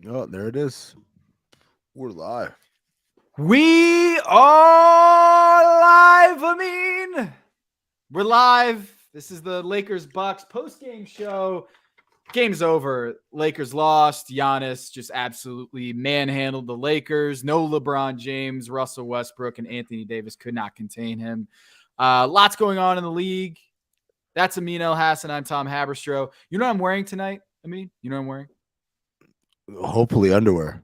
Oh, there it is. We're live. We are live, We're live. This is the Lakers Bucks post-game show. Game's over. Lakers lost. Giannis just absolutely manhandled the Lakers. No LeBron James, Russell Westbrook, and Anthony Davis could not contain him. Lots going on in the league. That's Amin Elhassan. I'm Tom Haberstroh. You know what I'm wearing tonight, Amin? You know what I'm wearing? Hopefully underwear.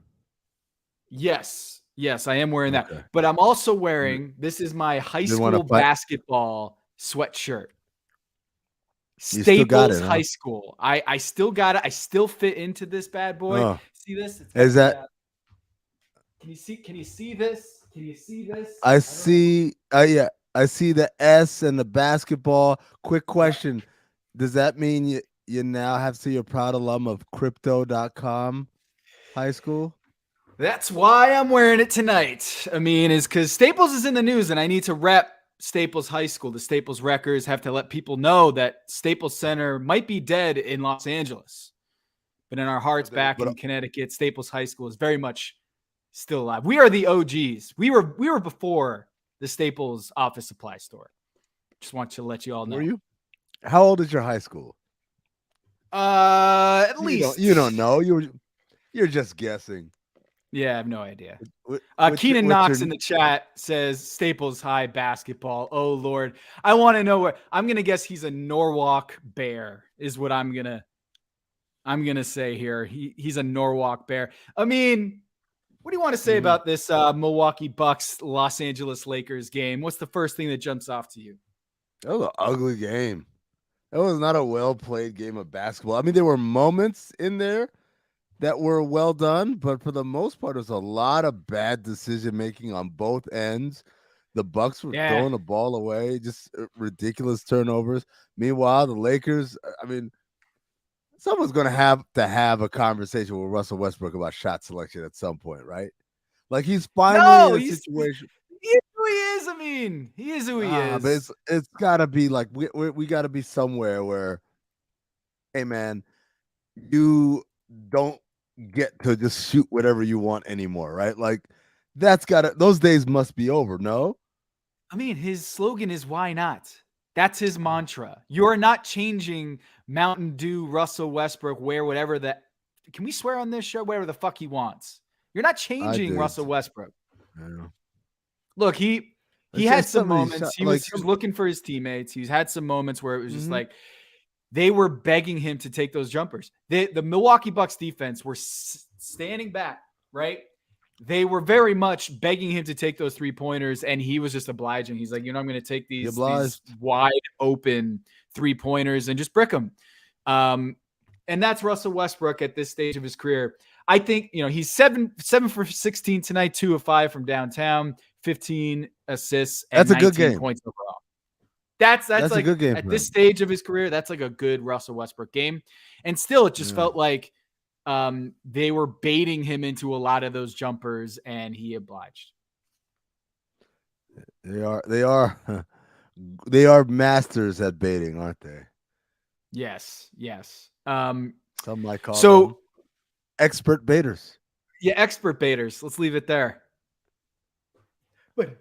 Yes, I am wearing Okay. that. But I'm also wearing, this is my high school basketball sweatshirt. You still got Staples it, huh? High School. I still got it. I still fit into this bad boy. Oh. See this? Is that? Can you see this? Can you see this? I see. Yeah, I see the S and the basketball. Quick question: does that mean you now have to be a proud alum of Crypto.com high school? That's why I'm wearing it tonight. I mean, is because Staples is in the news, and I need to rep Staples High School. The Staples Wreckers have to let people know that Staples Center might be dead in Los Angeles, but in our hearts back in Connecticut, Staples High School is very much still alive. We are the OGs. We were before the Staples office supply store. Just want to let you all know. Were you? How old is your high school? At least you don't know. You're just guessing. Yeah, I have no idea. Keenan Knox in the chat says Staples High basketball. Oh Lord, I want to know where. I'm gonna guess he's a Norwalk Bear. Is what I'm gonna say here. He's a Norwalk Bear. I mean, what do you want to say about this Milwaukee Bucks Los Angeles Lakers game? What's the first thing that jumps off to you? That was an ugly game. That was not a well played game of basketball. I mean, there were moments in there that were well done, but for the most part, there's a lot of bad decision making on both ends. The Bucks were throwing the ball away, just ridiculous turnovers. Meanwhile, the Lakers, I mean, someone's going to have a conversation with Russell Westbrook about shot selection at some point, right? Like he's finally in a situation. He is who he is. I mean, he is who he is. But it's got to be like we got to be somewhere where, hey man, you don't get to just shoot whatever you want anymore, right? Like those days must be over. No, I mean, his slogan is why not? That's his mantra. You're not changing Mountain Dew, Russell Westbrook, wear whatever that. Can we swear on this show? Whatever the fuck he wants. You're not changing Russell Westbrook. Look, he had some moments. He was looking for his teammates. He's had some moments where it was just like they were begging him to take those jumpers. The Milwaukee Bucks defense were standing back, right? They were very much begging him to take those 3-pointers, and he was just obliging. He's like, I'm going to take these wide open 3-pointers and just brick them. And that's Russell Westbrook at this stage of his career. I think, he's 7 for 16 tonight, 2 of 5 from downtown, 15 assists, and that's a 19 good game. Points overall. That's like a good game at this stage of his career. That's like a good Russell Westbrook game. And still, it just felt like they were baiting him into a lot of those jumpers, and he obliged. They are masters at baiting, aren't they? Yes. Some might call them expert baiters. Yeah, expert baiters. Let's leave it there. But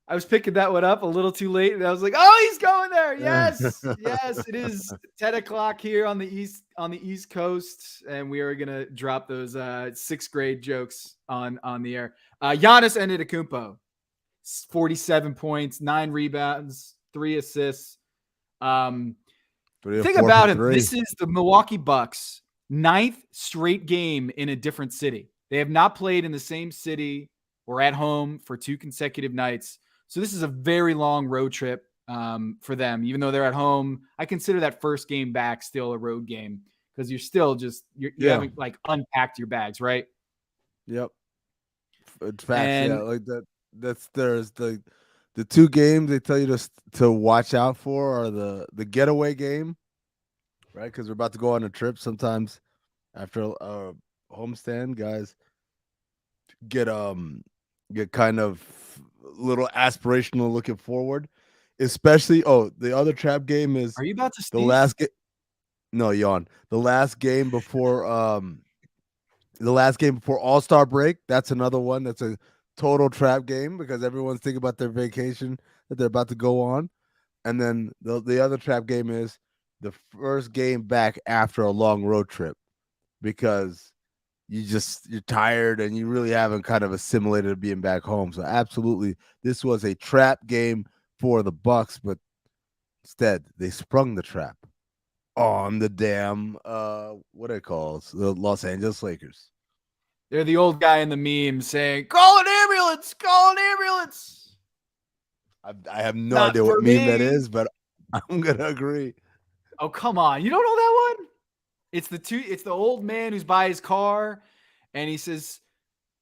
I was picking that one up a little too late, and I was like, "Oh, he's going there!" Yes, it is 10 o'clock here on the East Coast, and we are gonna drop those 6th grade jokes on the air. Giannis Antetokounmpo, 47 points, 9 rebounds, 3 assists. Think about it. This is the Milwaukee Bucks' 9th straight game in a different city. They have not played in the same city or at home for 2 consecutive nights. So this is a very long road trip for them, even though they're at home. I consider that first game back still a road game because you're still just you haven't like unpacked your bags, right? Yep. It's facts. Like that. There's the 2 games they tell you to watch out for are the getaway game, right? Because we're about to go on a trip. Sometimes after a homestand, guys get kind of little aspirational looking forward, especially the other trap game is are you about to the last game. No, yawn. The last game before All-Star break, that's another one that's a total trap game because everyone's thinking about their vacation that they're about to go on. And then the other trap game is the first game back after a long road trip because you're tired and you really haven't kind of assimilated being back home. So absolutely, this was a trap game for the Bucks, but instead they sprung the trap on the damn what it calls the Los Angeles Lakers. They're the old guy in the meme saying, "Call an ambulance! Call an ambulance!" I have no Not idea what for meme that me. is, but I'm gonna agree. Oh, come on. You don't know that one? It's the old man who's by his car and he says,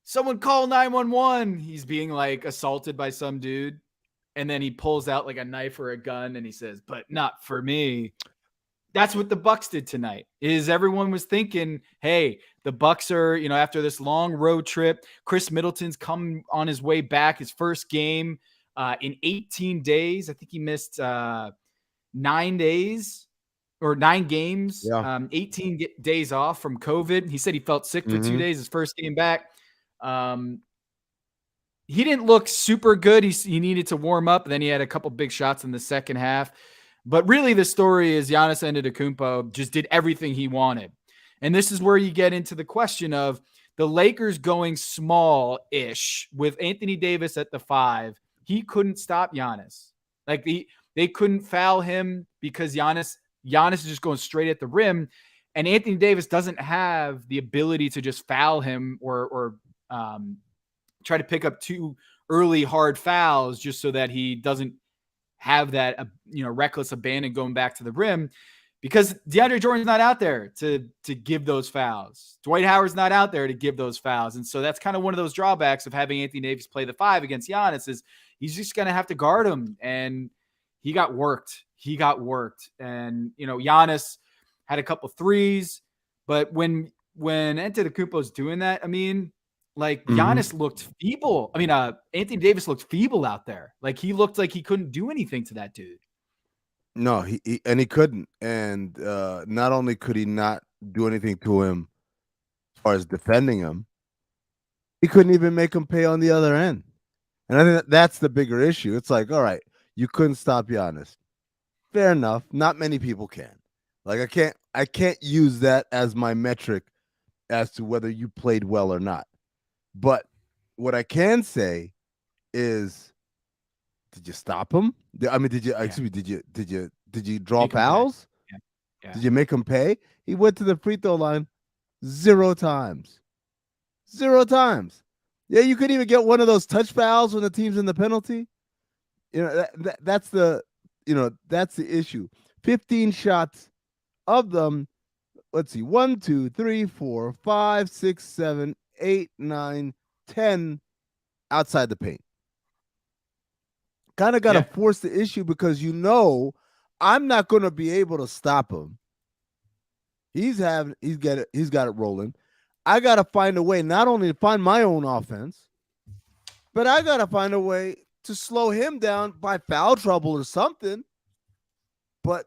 "Someone call 911." He's being like assaulted by some dude. And then he pulls out like a knife or a gun and he says, "But not for me." That's what the Bucks did tonight. Is everyone was thinking, hey, the Bucks are, after this long road trip, Chris Middleton's come on his way back, his first game in 18 days. I think he missed 9 days or 9 games, Yeah. 18 days off from COVID. He said he felt sick for 2 Mm-hmm. days, his first game back. He didn't look super good. He needed to warm up. And then he had a couple big shots in the second half. But really, the story is Giannis Antetokounmpo just did everything he wanted. And this is where you get into the question of the Lakers going small-ish with Anthony Davis at the 5. He couldn't stop Giannis. Like they couldn't foul him because Giannis is just going straight at the rim. And Anthony Davis doesn't have the ability to just foul him or try to pick up 2 early hard fouls just so that he doesn't have that reckless abandon going back to the rim, because DeAndre Jordan's not out there to give those fouls. Dwight Howard's not out there to give those fouls. And so that's kind of one of those drawbacks of having Anthony Davis play the 5 against Giannis is he's just going to have to guard him. And he got worked. And, Giannis had a couple threes, but when Antetokounmpo's doing that, I mean, like Mm-hmm. Giannis looked feeble. I mean, Anthony Davis looked feeble out there. Like he looked like he couldn't do anything to that dude. No, he couldn't. And not only could he not do anything to him as far as defending him, he couldn't even make him pay on the other end. And I think that's the bigger issue. It's like, all right, you couldn't stop Giannis. Fair enough. Not many people can. Like I can't use that as my metric as to whether you played well or not. But what I can say is, did you stop him? I mean, did you? Yeah, Excuse me. Did you draw make him pay. fouls? Yeah, yeah, Did you make him pay? He went to the free throw line 0 times. 0 times. Yeah, you could even get one of those touch fouls when the team's in the penalty. That's that's the issue. 15 shots of them. Let's see, 1, 2, 3, 4, 5, 6, 7, 8, 9, 10 outside the paint. Kind of got to yeah. force the issue because I'm not going to be able to stop him. He's got it rolling. I got to find a way not only to find my own offense, but I got to find a way to slow him down by foul trouble or something. But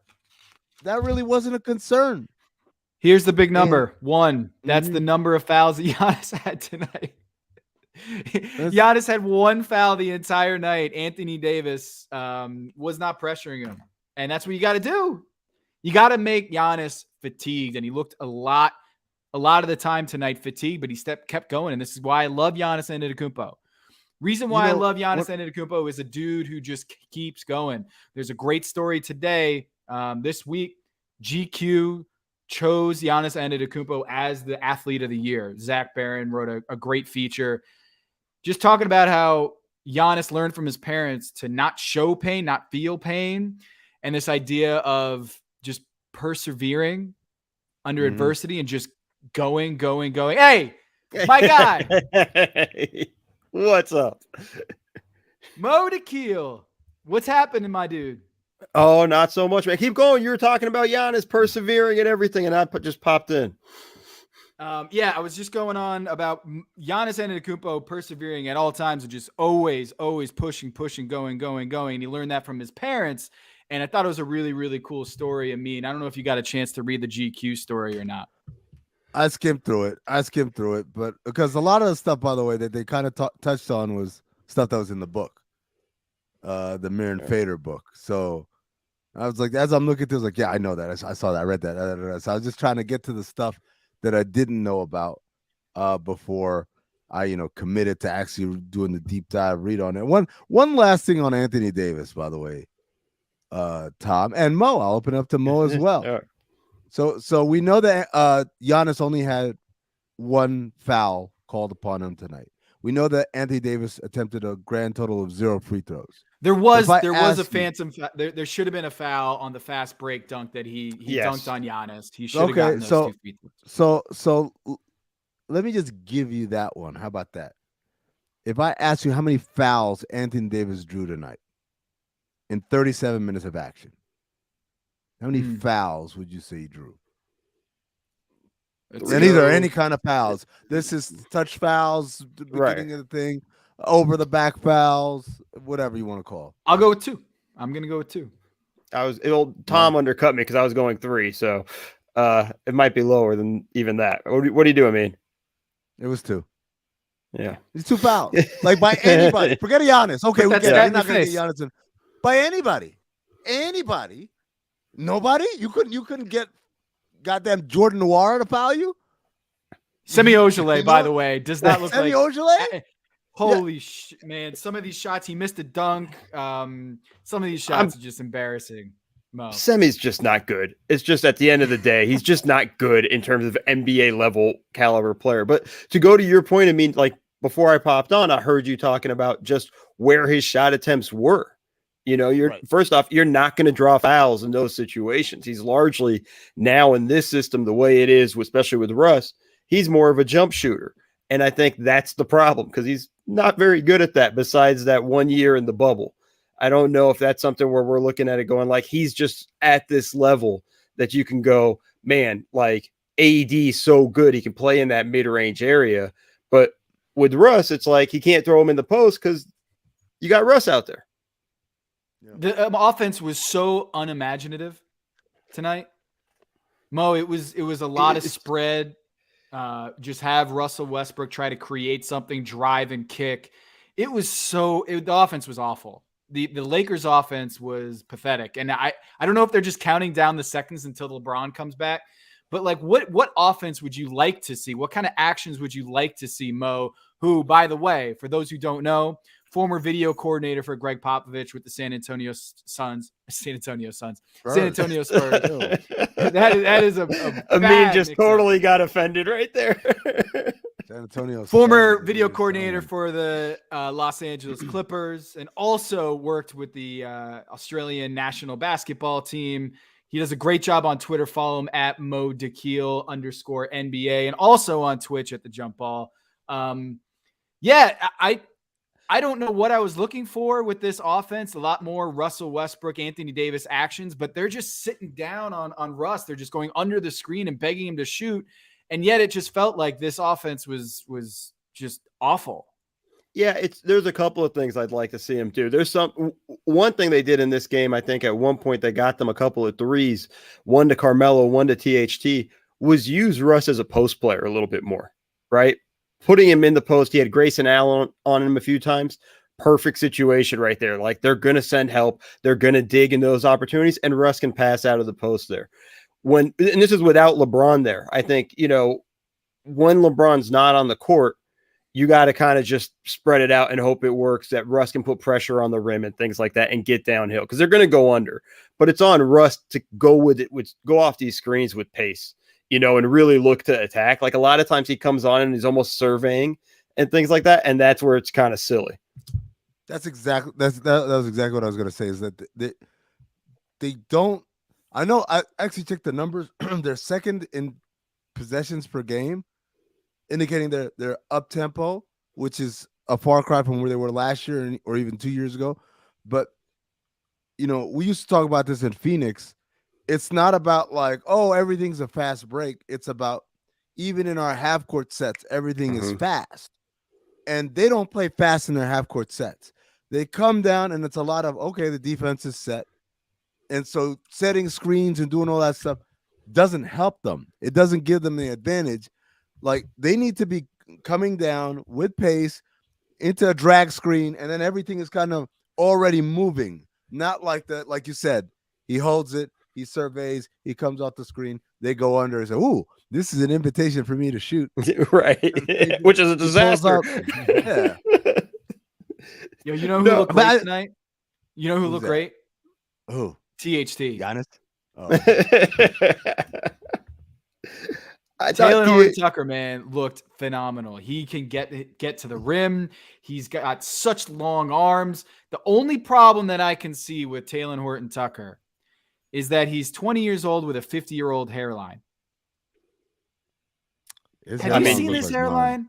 that really wasn't a concern. Here's the big And number 1. That's the number of fouls that Giannis had tonight. Giannis had 1 foul the entire night. Anthony Davis was not pressuring him. And that's what you got to do. You got to make Giannis fatigued. And he looked a lot of the time tonight fatigued, but he kept going. And this is why I love Giannis Antetokounmpo. Reason why I love Giannis Antetokounmpo is a dude who just keeps going. There's a great story today, this week. GQ chose Giannis Antetokounmpo as the athlete of the year. Zach Barron wrote a great feature just talking about how Giannis learned from his parents to not show pain, not feel pain, and this idea of just persevering under adversity and just going. Hey, my guy. What's up? Mo Keel. What's happening, my dude? Oh, not so much, man. Keep going. You were talking about Giannis persevering and everything, and I just popped in. Yeah, I was just going on about Giannis Antetokounmpo persevering at all times and just always pushing, going. And he learned that from his parents. And I thought it was a really, really cool story. I mean, I don't know if you got a chance to read the GQ story or not. I skimmed through it, but because a lot of the stuff, by the way, that they kind of touched on was stuff that was in the book, the Mirror and Fader book. So I was like, as I'm looking through, I was like, yeah, I know that. I saw that. I read that. So I was just trying to get to the stuff that I didn't know about before I, committed to actually doing the deep dive read on it. One last thing on Anthony Davis, by the way, Tom and Mo. I'll open up to Mo as well. All right. So we know that Giannis only had one foul called upon him tonight. We know that Anthony Davis attempted a grand total of 0 free throws. There was a phantom. There should have been a foul on the fast break dunk that he dunked on Giannis. He should have gotten those 2 free throws. So let me just give you that one. How about that? If I ask you how many fouls Anthony Davis drew tonight in 37 minutes of action, how many fouls would you say he drew? And these are any kind of fouls. This is touch fouls, the beginning of the thing, over the back fouls, whatever you want to call. I'll go with 2. I'm gonna go with 2. Tom undercut me because I was going 3, so it might be lower than even that. What do you do? I mean, it was 2. Yeah, it's 2 fouls. Like by anybody. Forget Giannis. Okay, we get it. You're not gonna get Giannis in. By anybody. Nobody? You couldn't get goddamn Jordan Noir to foul you? Semi Ojeleye, by the way, does not look Semi like Ojeleye? Holy shit, man. Some of these shots, he missed a dunk. Some of these shots are just embarrassing. Mo. Semi's just not good. It's just at the end of the day, he's just not good in terms of NBA level caliber player. But to go to your point, I mean, like before I popped on, I heard you talking about just where his shot attempts were. First off, you're not going to draw fouls in those situations. He's largely now in this system, the way it is, especially with Russ, he's more of a jump shooter. And I think that's the problem because he's not very good at that besides that 1 year in the bubble. I don't know if that's something where we're looking at it going like he's just at this level that you can go, man, like AD so good. He can play in that mid-range area. But with Russ, it's like he can't throw him in the post because you got Russ out there. The offense was so unimaginative tonight. Mo, it was a lot of spread. Just have Russell Westbrook try to create something, drive and kick. The offense was awful. The Lakers offense was pathetic. And I don't know if they're just counting down the seconds until LeBron comes back, but like what offense would you like to see? What kind of actions would you like to see, Mo, who, by the way, for those who don't know, former video coordinator for Greg Popovich with the San Antonio Spurs. That is a Amin just totally got offended right there. San Antonio former video coordinator for the Los Angeles Clippers and also worked with the Australian national basketball team. He does a great job on Twitter. Follow him at @MoDakil_NBA and also on Twitch at The Jump Ball. I don't know what I was looking for with this offense. A lot more Russell Westbrook, Anthony Davis actions, but they're just sitting down on Russ. They're just going under the screen and begging him to shoot. And yet it just felt like this offense was just awful. Yeah, there's a couple of things I'd like to see him do. There's one thing they did in this game, I think at one point they got them a couple of threes, one to Carmelo, one to THT, was use Russ as a post player a little bit more, right? Putting him in the post. He had Grayson Allen on him a few times. Perfect situation right there. Like they're going to send help. They're going to dig in those opportunities and Russ can pass out of the post there. And this is without LeBron there. I think, when LeBron's not on the court, you got to kind of just spread it out and hope it works, that Russ can put pressure on the rim and things like that and get downhill because they're going to go under. But it's on Russ to go with it, go off these screens with pace. And really look to attack. Like a lot of times he comes on and he's almost surveying and things like that. And that's where it's kind of silly. That was exactly what I was going to say is that they don't, I know I actually checked the numbers. They're second in possessions per game, indicating they're up tempo, which is a far cry from where they were last year or even 2 years ago. But, we used to talk about this in Phoenix. It's not about like, oh, everything's a fast break. It's about even in our half court sets, everything is fast. And they don't play fast in their half court sets. They come down and it's a lot of, okay, the defense is set. And so setting screens and doing all that stuff doesn't help them. It doesn't give them the advantage. Like they need to be coming down with pace into a drag screen, and then everything is kind of already moving. Not like that, like you said, he holds it, he surveys, he comes off the screen, they go under and say, "Ooh, this is an invitation for me to shoot." Right. Which is a disaster. Yeah. Yo, you know who looked great tonight? You know who Who's looked that? great? Who? THT. Giannis? Oh. Taylor Horton-Tucker, man, looked phenomenal. He can get to the rim. He's got such long arms. The only problem that I can see with Taylor Horton-Tucker is that he's 20 years old with a 50-year-old hairline. Have you seen his hairline?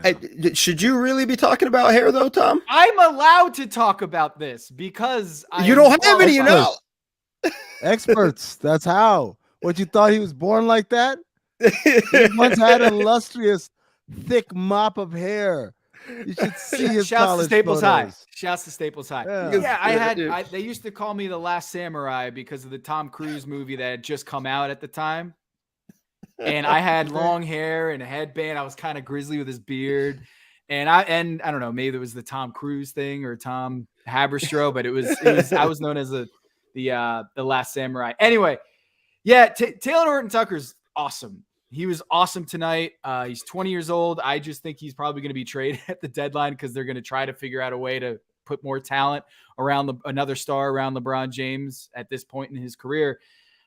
Hey, should you really be talking about hair, though, Tom? I'm allowed to talk about this because you don't have any, Experts. That's how. What, you thought he was born like that? He once had an illustrious, thick mop of hair. You should see his Shouts to Staples photos. High. Shouts to Staples High. Yeah, they used to call me the Last Samurai because of the Tom Cruise movie that had just come out at the time. And I had long hair and a headband. I was kind of grizzly with his beard. And I don't know, maybe it was the Tom Cruise thing or Tom Haberstroh, but it was I was known as the Last Samurai. Anyway, yeah, Taylor Horton-Tucker's awesome. He was awesome tonight. He's 20 years old. I just think he's probably going to be traded at the deadline because they're going to try to figure out a way to put more talent around another star around LeBron James at this point in his career.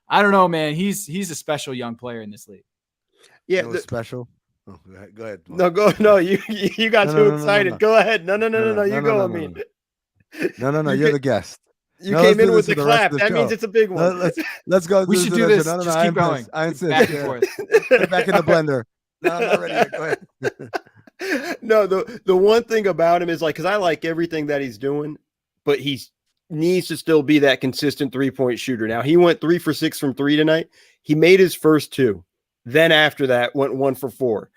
I don't know, man. He's a special young player in this league. Yeah, special. Oh, go ahead. No, you got too excited. No. Go ahead. No. You go, Amin. No. You're the guest. You came in with the clap. That means it's a big one. Let's go. We should do this. Just keep going. I insist. Back and forth. Put back in the blender. No, I'm not ready yet. Go ahead. No, the one thing about him is because I like everything that he's doing, but he needs to still be that consistent 3-point shooter. Now, he went 3 for 6 from 3 tonight. He made his first 2. Then after that, went 1 for 4.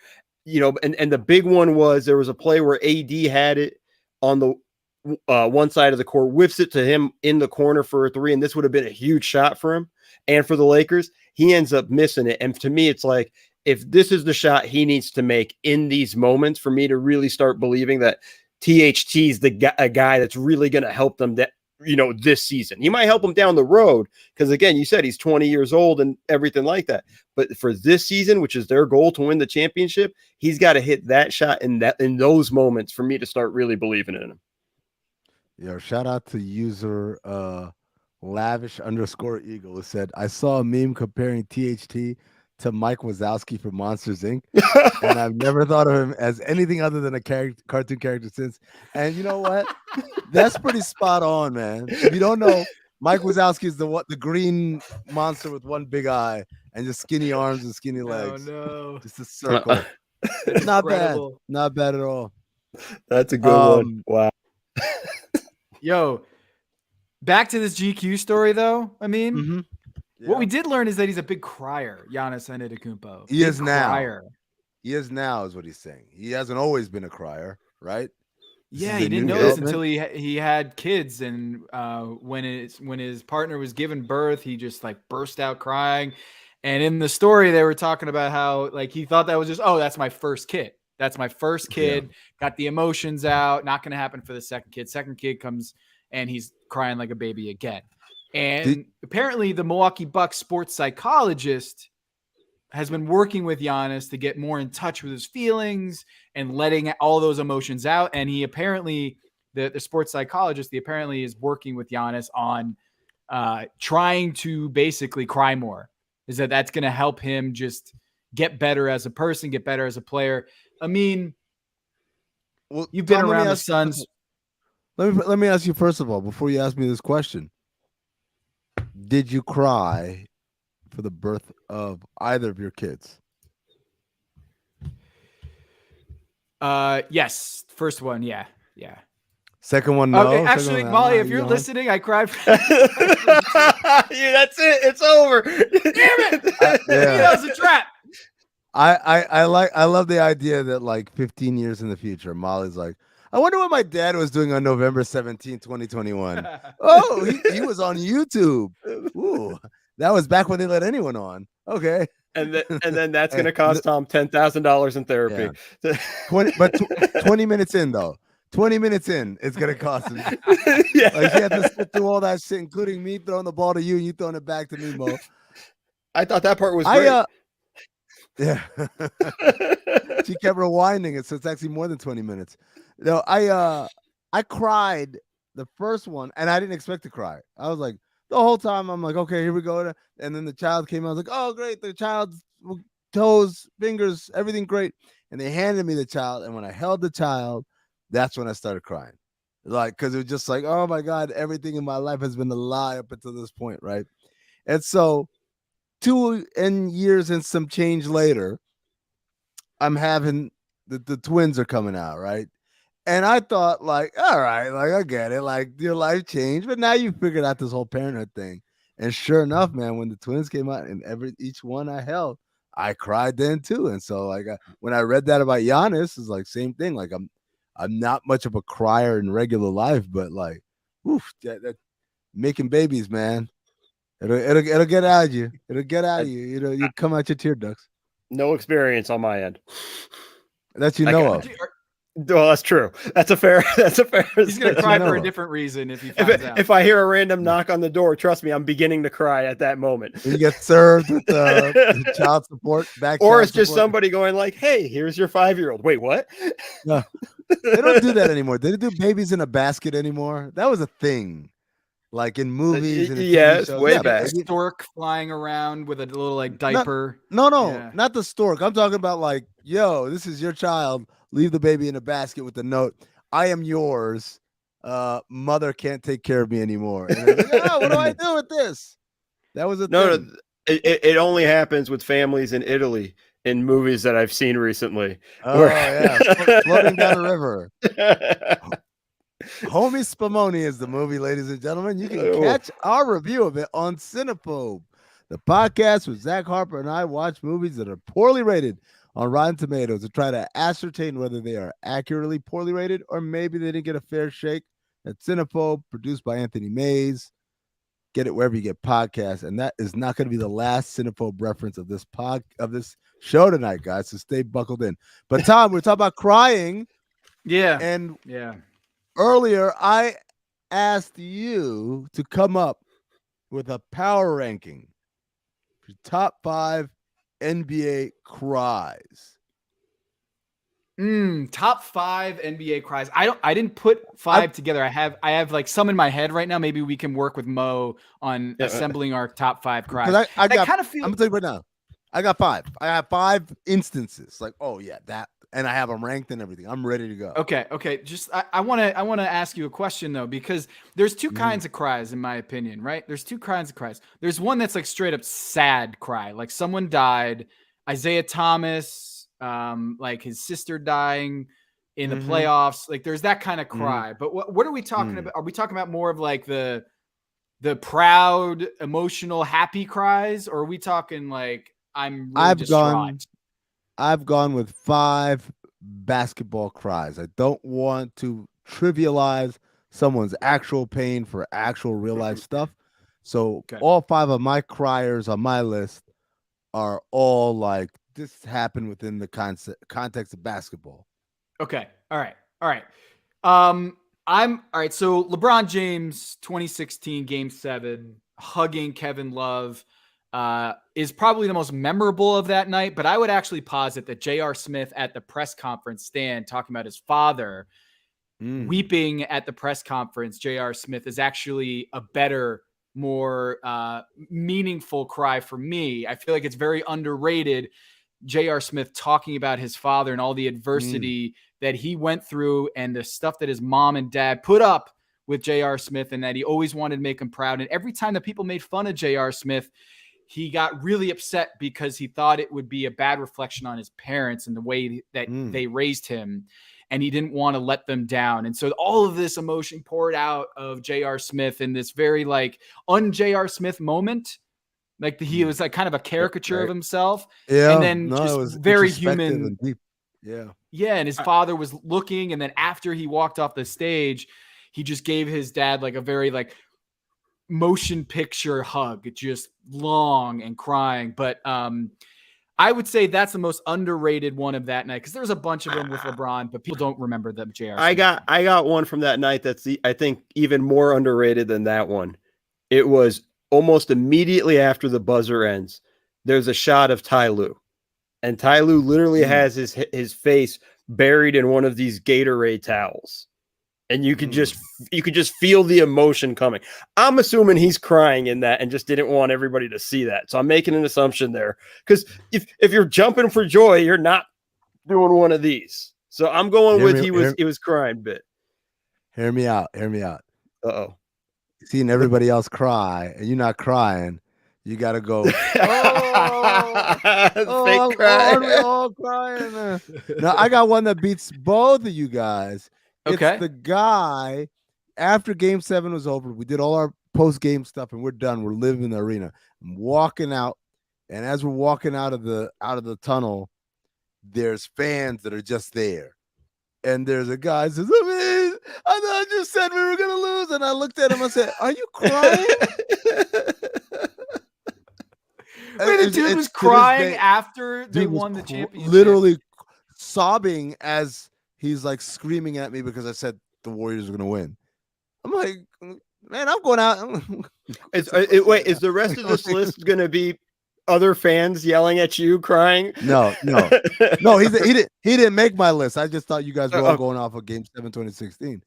And the big one was there was a play where AD had it on the one side of the court, whiffs it to him in the corner for a 3, and this would have been a huge shot for him and for the Lakers. He ends up missing it. And to me, it's like, if this is the shot he needs to make in these moments for me to really start believing that THT is a guy that's really going to help them this season. He might help them down the road because, again, you said he's 20 years old and everything like that. But for this season, which is their goal to win the championship, he's got to hit that shot in those moments for me to start really believing in him. Yo, shout out to user lavish_eagle who said, I saw a meme comparing THT to Mike Wazowski from Monsters Inc. And I've never thought of him as anything other than a cartoon character since. And you know what? That's pretty spot on, man. If you don't know, Mike Wazowski is the green monster with one big eye and just skinny arms and skinny legs. Oh, no. Just a circle. Not bad. Not bad at all. That's a good one. Wow. Yo, back to this GQ story, though. I mean, what we did learn is that he's a big crier, Giannis Antetokounmpo. He is now. He is now, is what he's saying. He hasn't always been a crier, right? Yeah, he didn't know this until he had kids, and when his partner was giving birth, he just burst out crying. And in the story, they were talking about how he thought that was just, that's my first kid. That's my first kid. Got the emotions out. Not going to happen for the second kid. Second kid comes and he's crying like a baby again. And apparently the Milwaukee Bucks sports psychologist has been working with Giannis to get more in touch with his feelings and letting all those emotions out. And he apparently, the sports psychologist, apparently is working with Giannis on trying to basically cry more. Is that's going to help him just get better as a person, get better as a player. I mean, you've been around the Suns. Let me ask you first of all, before you ask me this question. Did you cry for the birth of either of your kids? Yes. First one, yeah. Second one, no. Actually, Molly, if you're listening, I cried for that's it. It's over. Damn it. That was a trap. I love the idea that 15 years in the future, Molly's like, I wonder what my dad was doing on November 17, 2021. Oh, he was on YouTube. Ooh, that was back when they let anyone on. Okay. And then that's going to Hey, cost Tom $10,000 in therapy. Yeah. 20 minutes in though. 20 minutes in, it's gonna cost him. Yeah. Like he had to sit through all that shit, including me throwing the ball to you and you throwing it back to me, Mo. I thought that part was great. Yeah. She kept rewinding it, so it's actually more than 20 minutes. No, I cried the first one, and I didn't expect to cry. I was like, the whole time, I'm like, okay, here we go. And then the child came out. I was like, oh, great. The child's toes, fingers, everything great. And they handed me the child. And when I held the child, that's when I started crying. Like, because it was just like, oh my God, everything in my life has been a lie up until this point, right? And so 2 years and some change later, I'm having the twins are coming out, right? And I thought, like, all right, like I get it, like your life changed, but now you figured out this whole parenthood thing. And sure enough, man, when the twins came out and each one I held, I cried then too. And so, like, when I read that about Giannis, it's like same thing. Like, I'm not much of a crier in regular life, but like, oof, that making babies, man. It'll get out of you. It'll get out of you. You know, you come out your tear ducts. No experience on my end. That you know of. Well, that's true. That's a fair. He's gonna cry for a different reason if he finds out. If I hear a random knock on the door, trust me, I'm beginning to cry at that moment. You get served with the child support back, or it's just somebody going like, "Hey, here's your 5-year-old." Wait, what? No, they don't do that anymore. They don't do babies in a basket anymore. That was a thing, like in movies. And yes, way back. Stork flying around with a little like diaper. Not the stork. I'm talking about like, yo, this is your child. Leave the baby in a basket with the note, I am yours. Mother can't take care of me anymore. And like, oh, what do I do with this? That was a thing. No, it only happens with families in Italy in movies that I've seen recently. Oh, yeah. Floating down a river. Homie Spumoni is the movie, ladies and gentlemen. You can catch our review of it on Cinephobe, the podcast where Zach Harper and I watch movies that are poorly rated on Rotten Tomatoes to try to ascertain whether they are accurately poorly rated or maybe they didn't get a fair shake. That's Cinephobe, produced by Anthony Mays. Get it wherever you get podcasts, and that is not going to be the last Cinephobe reference of this show tonight, guys. So stay buckled in. But Tom, we're talking about crying. Yeah, and yeah. Earlier, I asked you to come up with a power ranking for top 5 NBA cries. Top 5 NBA cries. I didn't put 5 together. I have like some in my head right now. Maybe we can work with Mo on assembling our top 5 cries. I kind of feel. I'm gonna tell you right now. I got 5. I have 5 instances. Like, oh yeah, that, and I have them ranked and everything. I'm ready to go. Okay. Just I want to ask you a question though, because there's 2 kinds of cries in my opinion, right? There's 2 kinds of cries. There's one that's like straight up sad cry, like someone died. Isaiah Thomas. Like his sister dying in the playoffs. Like there's that kind of cry. But what are we talking about? Are we talking about more of like the proud, emotional, happy cries? Or are we talking like I'm really distraught? I've gone with 5 basketball cries. I don't want to trivialize someone's actual pain for actual real life stuff. So all 5 of my criers on my list are all like, this happened within the context of basketball. Okay. All right. I'm all right. So LeBron James, 2016 Game 7, hugging Kevin Love is probably the most memorable of that night. But I would actually posit that J.R. Smith at the press conference stand talking about his father weeping at the press conference. J.R. Smith is actually a better, more meaningful cry for me. I feel like it's very underrated. J.R. Smith talking about his father and all the adversity that he went through and the stuff that his mom and dad put up with J.R. Smith, and that he always wanted to make him proud. And every time that people made fun of J.R. Smith, he got really upset because he thought it would be a bad reflection on his parents and the way that they raised him. And he didn't want to let them down. And so all of this emotion poured out of J.R. Smith in this very like un-J.R. Smith moment. Like he was like kind of a caricature of himself. Yeah. And then just very human. Yeah, and his father was looking, and then after he walked off the stage, he just gave his dad like a very like motion picture hug, just long and crying. But I would say that's the most underrated one of that night because there's a bunch of them with LeBron, but people don't remember the JR. I got one from that night that's I think even more underrated than that one. It was almost immediately after the buzzer ends. There's a shot of Ty Lue, and Ty Lue literally has his face buried in one of these Gatorade towels, and you could just feel the emotion coming. I'm assuming he's crying in that and just didn't want everybody to see that. So I'm making an assumption there because if you're jumping for joy, you're not doing one of these. So I'm going with he was crying a bit. Hear me out. Uh-oh. Seeing everybody else cry and you're not crying, you got to go, fake cry. Aren't we all crying? Now, I got one that beats both of you guys. Okay. It's the guy, after Game 7 was over, we did all our post-game stuff and we're done. We're living in the arena. I'm walking out, and as we're walking out of the tunnel, there's fans that are just there. And there's a guy who says, I thought you said we were going to lose. And I looked at him and said, are you crying? Wait, the dude was crying after they won the championship. Literally sobbing as he's like screaming at me because I said the Warriors are going to win. I'm like, man, I'm going out. Is the rest of this list going to be other fans yelling at you, crying? No. He didn't make my list. I just thought you guys were all going off of Game 7, 2016.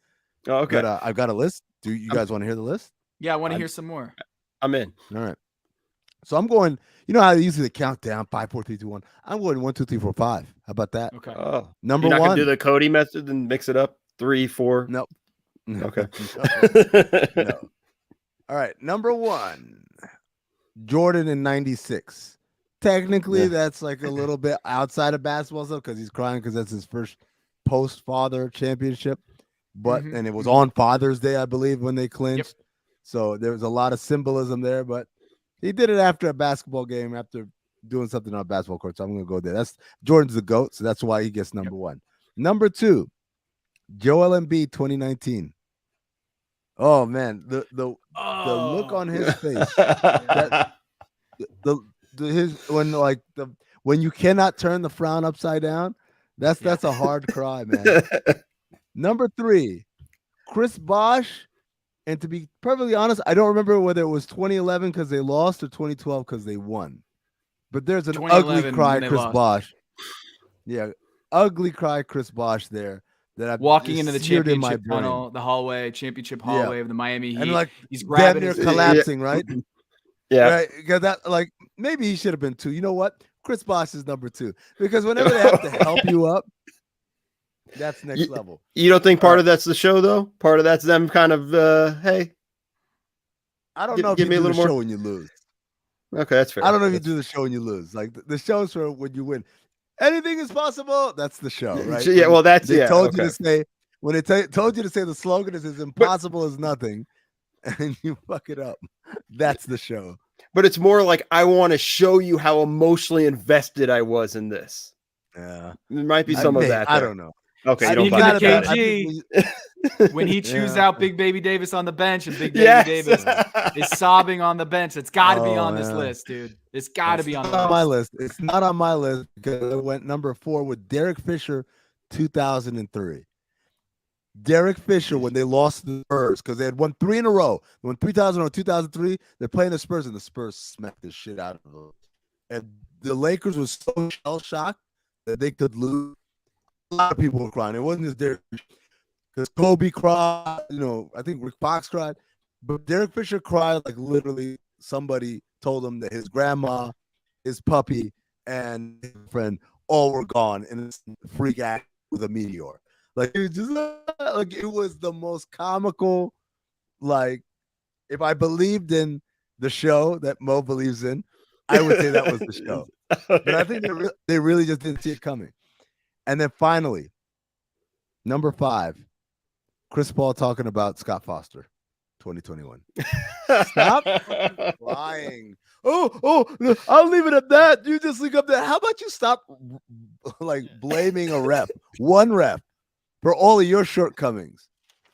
Oh, okay. But I've got a list. Do you guys want to hear the list? Yeah, I want to hear some more. I'm in. All right. So I'm going. You know how they usually count down 5, 4, 3, 2, 1. I'm going 1, 2, 3, 4, 5. How about that? Okay. Oh, number you're not one. Gonna do the Cody method and mix it up. 3, 4. Nope. Okay. No. All right. Number 1. Jordan in 96. Technically, that's like a little bit outside of basketball stuff because he's crying because that's his first post-father championship. But and it was on Father's Day, I believe, when they clinched. Yep. So there was a lot of symbolism there, but he did it after a basketball game, after doing something on a basketball court. So I'm going to go there. That's Jordan's the GOAT, so that's why he gets number 1. Number 2, Joel Embiid 2019. Oh man, the look on his face. When you cannot turn the frown upside down, that's a hard cry, man. Number 3, Chris Bosh. And to be perfectly honest, I don't remember whether it was 2011 because they lost or 2012 because they won. But there's an ugly cry, Chris Bosh. Yeah, ugly cry, Chris Bosh there. That I've walking into the championship tunnel, the hallway, championship hallway of the Miami Heat. And like he's grabbing his collapsing, right? Yeah. Right? Because that, like, maybe he should have been 2. You know what? Chris Bosh is number 2. Because whenever they have to help you up, that's next level. You don't think part of that's the show, though? Part of that's them kind of, hey. I don't know if you do the show when you lose. Okay, that's fair. I don't know if you do the show when you lose. Like, the show's for when you win. Anything is possible. That's the show, right? Yeah, well, that's they told you to say when they told you to say the slogan is as impossible as nothing, and you fuck it up. That's the show. But it's more like I want to show you how emotionally invested I was in this. Yeah, there might be some of that. I don't know. Okay, you don't buy KG when he chews out Big Baby Davis on the bench, and Big Baby Davis is sobbing on the bench. It's got to be on this list, dude. It's got to be on my list. It's not on my list because it went number 4 with Derek Fisher, 2003. Derek Fisher, when they lost the Spurs, because they had won 3 in a row. They won 3,000 or 2003. They're playing the Spurs, and the Spurs smacked the shit out of them. And the Lakers was so shell-shocked that they could lose. A lot of people were crying. It wasn't just Derek Fisher. Because Kobe cried, I think Rick Fox cried. But Derek Fisher cried like literally somebody told him that his grandma, his puppy, and his friend all were gone in a freak act with a meteor. Like, it was just like it was the most comical. Like, if I believed in the show that Mo believes in, I would say that was the show. But I think they really just didn't see it coming. And then finally, number 5, Chris Paul talking about Scott Foster, 2021. Stop lying. Oh, I'll leave it at that. You just leave up that. How about you stop like blaming a ref, one ref, for all of your shortcomings,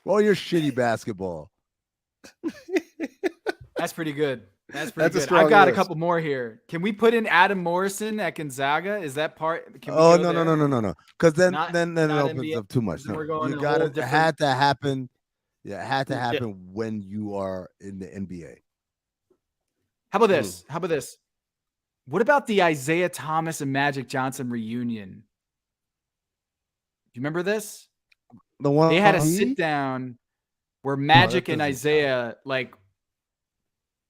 for all your shitty basketball. That's pretty good. That's That's a good. strong I've got a list. couple more here. Can we put in Adam Morrison at Gonzaga? Is that part? Can we Oh, go no. There? Because then Not- then it not opens NBA, up too much. then No, we're going you a got whole it. It different- had to happen. Yeah, it had to Yeah. happen when you are in the NBA. How about this? How about this? What about the Isaiah Thomas and Magic Johnson reunion? Do you remember this? The one They had a he- sit down where Magic and doesn't Isaiah like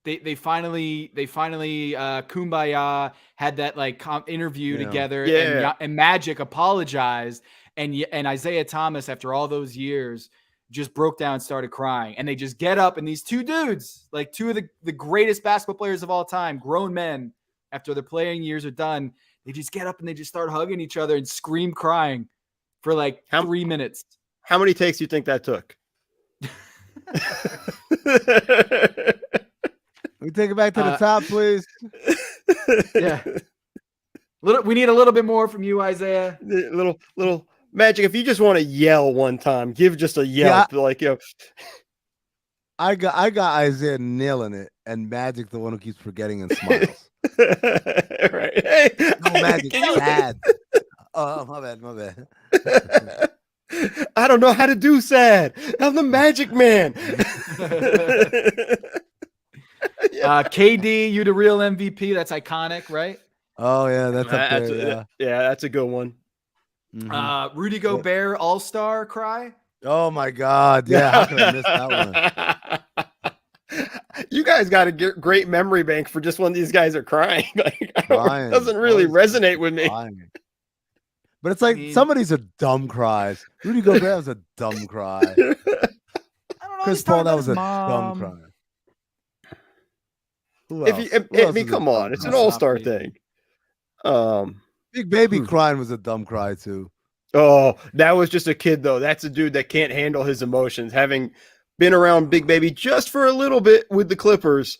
they finally kumbaya, had that like interview Yeah. together, Yeah. and Magic apologized, and Isaiah Thomas, after all those years, just broke down and started crying. And they just get up, and these two dudes, like two of the greatest basketball players of all time, grown men, after their playing years are done, they just get up and they just start hugging each other and scream crying for like 3 minutes. How many takes do you think that took? We take it back to the top, please. Yeah. We need a little bit more from you, Isaiah. Little Magic. If you just want to yell one time, give just a yelp. Like, you know. I got Isaiah nailing it, and Magic the one who keeps forgetting and smiles. Right. Hey, No, Magic sad. Oh, my bad. I don't know how to do sad. I'm the Magic Man. KD, you the real MVP. That's iconic, right? Oh yeah, that's up there. Yeah, that's a good one. Mhm. Rudy Gobert All-Star cry. Oh my God, yeah. How could I miss that one? You guys got a great memory bank for just when these guys are crying. Like, it Crying. doesn't really Always resonate with me. crying. But it's like I mean- some of these are dumb cries. Rudy Gobert was a dumb cry. I don't know. Chris he's Paul, talking that about was his a dumb mom. cry. Who If else? you, Who else I mean, is a come dumb on, it's an cry? all-star thing. Big Baby crying was a dumb cry too. Oh, that was just a kid though. That's a dude that can't handle his emotions. Having been around Big Baby just for a little bit with the Clippers,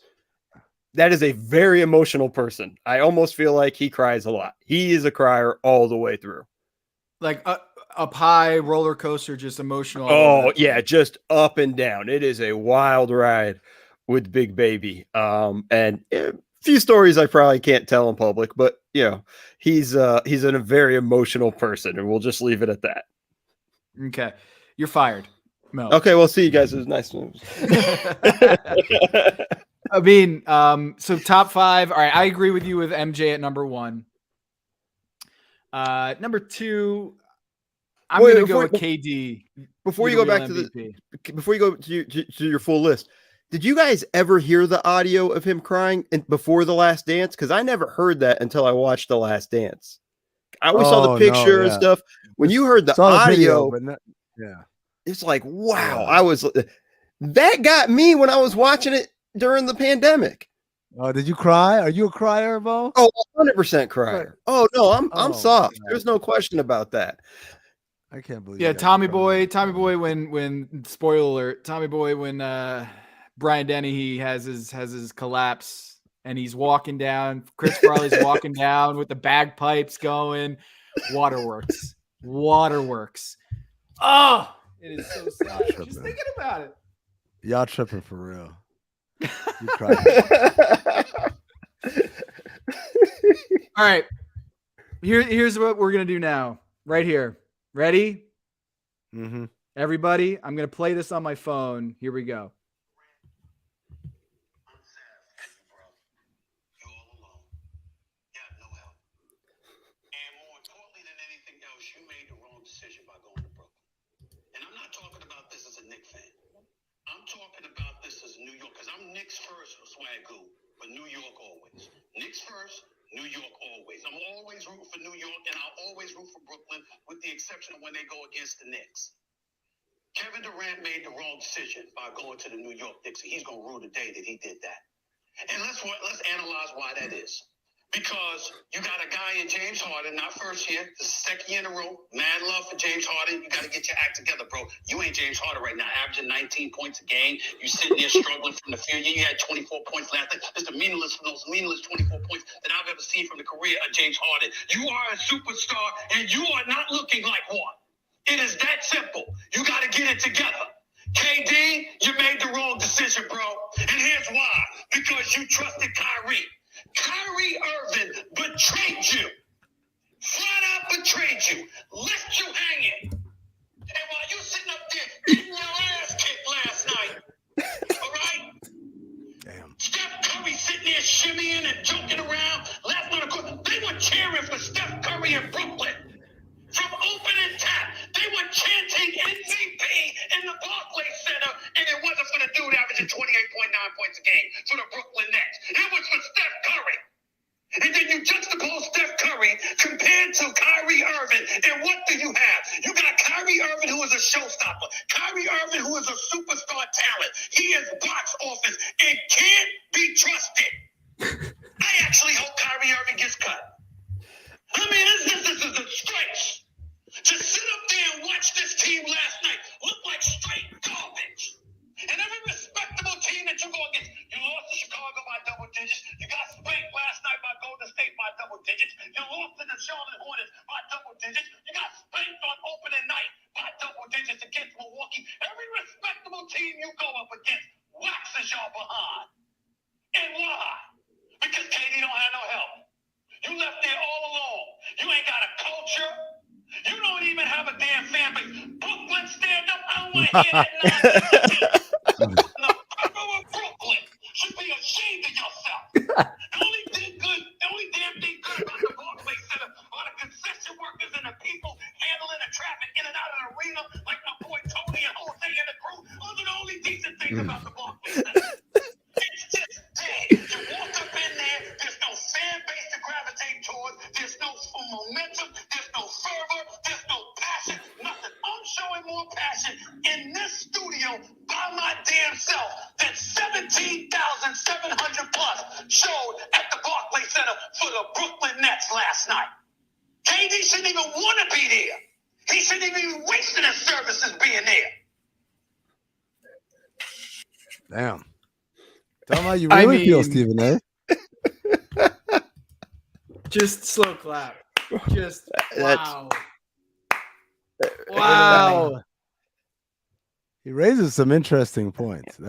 that is a very emotional person. I almost feel like he cries a lot. He is a crier all the way through. Like up high roller coaster, just emotional. Oh yeah, just up and down. It is a wild ride with Big Baby. And a few stories I probably can't tell in public, but you know, he's a very emotional person, and we'll just leave it at that. Okay, you're fired, Mel. Okay, well, see you guys. It was nice. I mean, so top 5. All right, I agree with you with MJ at number 1. Number 2, I'm going to go with KD. Before you go back before you go to your full list, did you guys ever hear the audio of him crying before The Last Dance? Because I never heard that until I watched The Last Dance. I always saw the picture and stuff. When you heard the audio, it's like, wow, Yeah. that got me when I was watching it during the pandemic. Oh, did you cry? Are you a crier, Bo? Oh, 100% crier. Oh no, I'm soft. God. There's no question about that. I can't believe. Yeah, you guys Tommy are Boy, crying. when spoiler alert, Tommy Boy, when Brian Dennehy has his collapse and he's walking down, Chris Farley's walking down with the bagpipes going, waterworks. Oh, it is so sad. Just thinking about it. Y'all tripping for real. You crying. All right. Here's what we're gonna do now. Right here. Ready? Mm-hmm. Everybody, I'm gonna play this on my phone. Here we go. I'm talking about this as New York, because I'm Knicks first, Swagoo, but New York always. Knicks first, New York always. I'm always rooting for New York, and I'll always root for Brooklyn, with the exception of when they go against the Knicks. Kevin Durant made the wrong decision by going to the New York Knicks. He's going to rue the day that he did that. And let's analyze why that is. Because you got a guy in James Harden, not first year, the second year in a row. Mad love for James Harden. You got to get your act together, bro. You ain't James Harden right now, averaging 19 points a game. You sitting there struggling from the field. You had 24 points last night. It's the most meaningless 24 points that I've ever seen from the career of James Harden. You are a superstar, and you are not looking like one. It is that simple. You got to get it together. KD, you made the wrong decision, bro. And here's why. Because you trusted Kyrie. Kyrie Irving betrayed you. Flat out betrayed you. Left you hanging. And while you sitting up there getting your ass kicked last night, all right? Damn. Steph Curry sitting there shimmying and joking around, laughing on the court. They were cheering for Steph Curry in Brooklyn. From opening tap, they were chanting MVP in the Barclays Center, and it wasn't for the dude averaging 28.9 points a game for the Brooklyn Nets. It was for Steph Curry. And then you juxtapose Steph Curry compared to Kyrie Irving, and what do you have? You got Kyrie Irving, who is a showstopper. Kyrie Irving, who is a superstar talent. He is box office and can't be trusted. I actually hope Kyrie Irving gets cut. I mean, this is a disgrace. To sit up there and watch this team last night look like straight garbage. And every respectable team that you go against, you lost to Chicago by double digits. You got spanked last night by Golden State by double digits. You lost to the Charlotte Hornets by double digits. You got spanked on opening night by double digits against Milwaukee. Every respectable team you go up against waxes y'all behind. And why? Because KD don't have no help. You left there all alone. You ain't got a culture. You don't even have a damn fan base. Brooklyn, stand up. I don't want to hear that nonsense. The borough of Brooklyn should be ashamed of yourself. The only damn thing good about the Barclays Center are the concession workers and the people handling the traffic in and out of the arena, like my boy Tony and Jose and the crew. Those are the only decent things about the Barclays Center. It's just dead. You walk up in there, there's no fan base to gravitate towards, there's no momentum, there's no fervor, there's no passion, nothing. I'm showing more passion in this studio by my damn self than 17,700 plus showed at the Barclays Center for the Brooklyn Nets last night. KD shouldn't even want to be there. He shouldn't even be wasting his services being there. Damn. Tell me how you really feel, Stephen A. Just slow clap. Just wow. Wow. He raises some interesting points.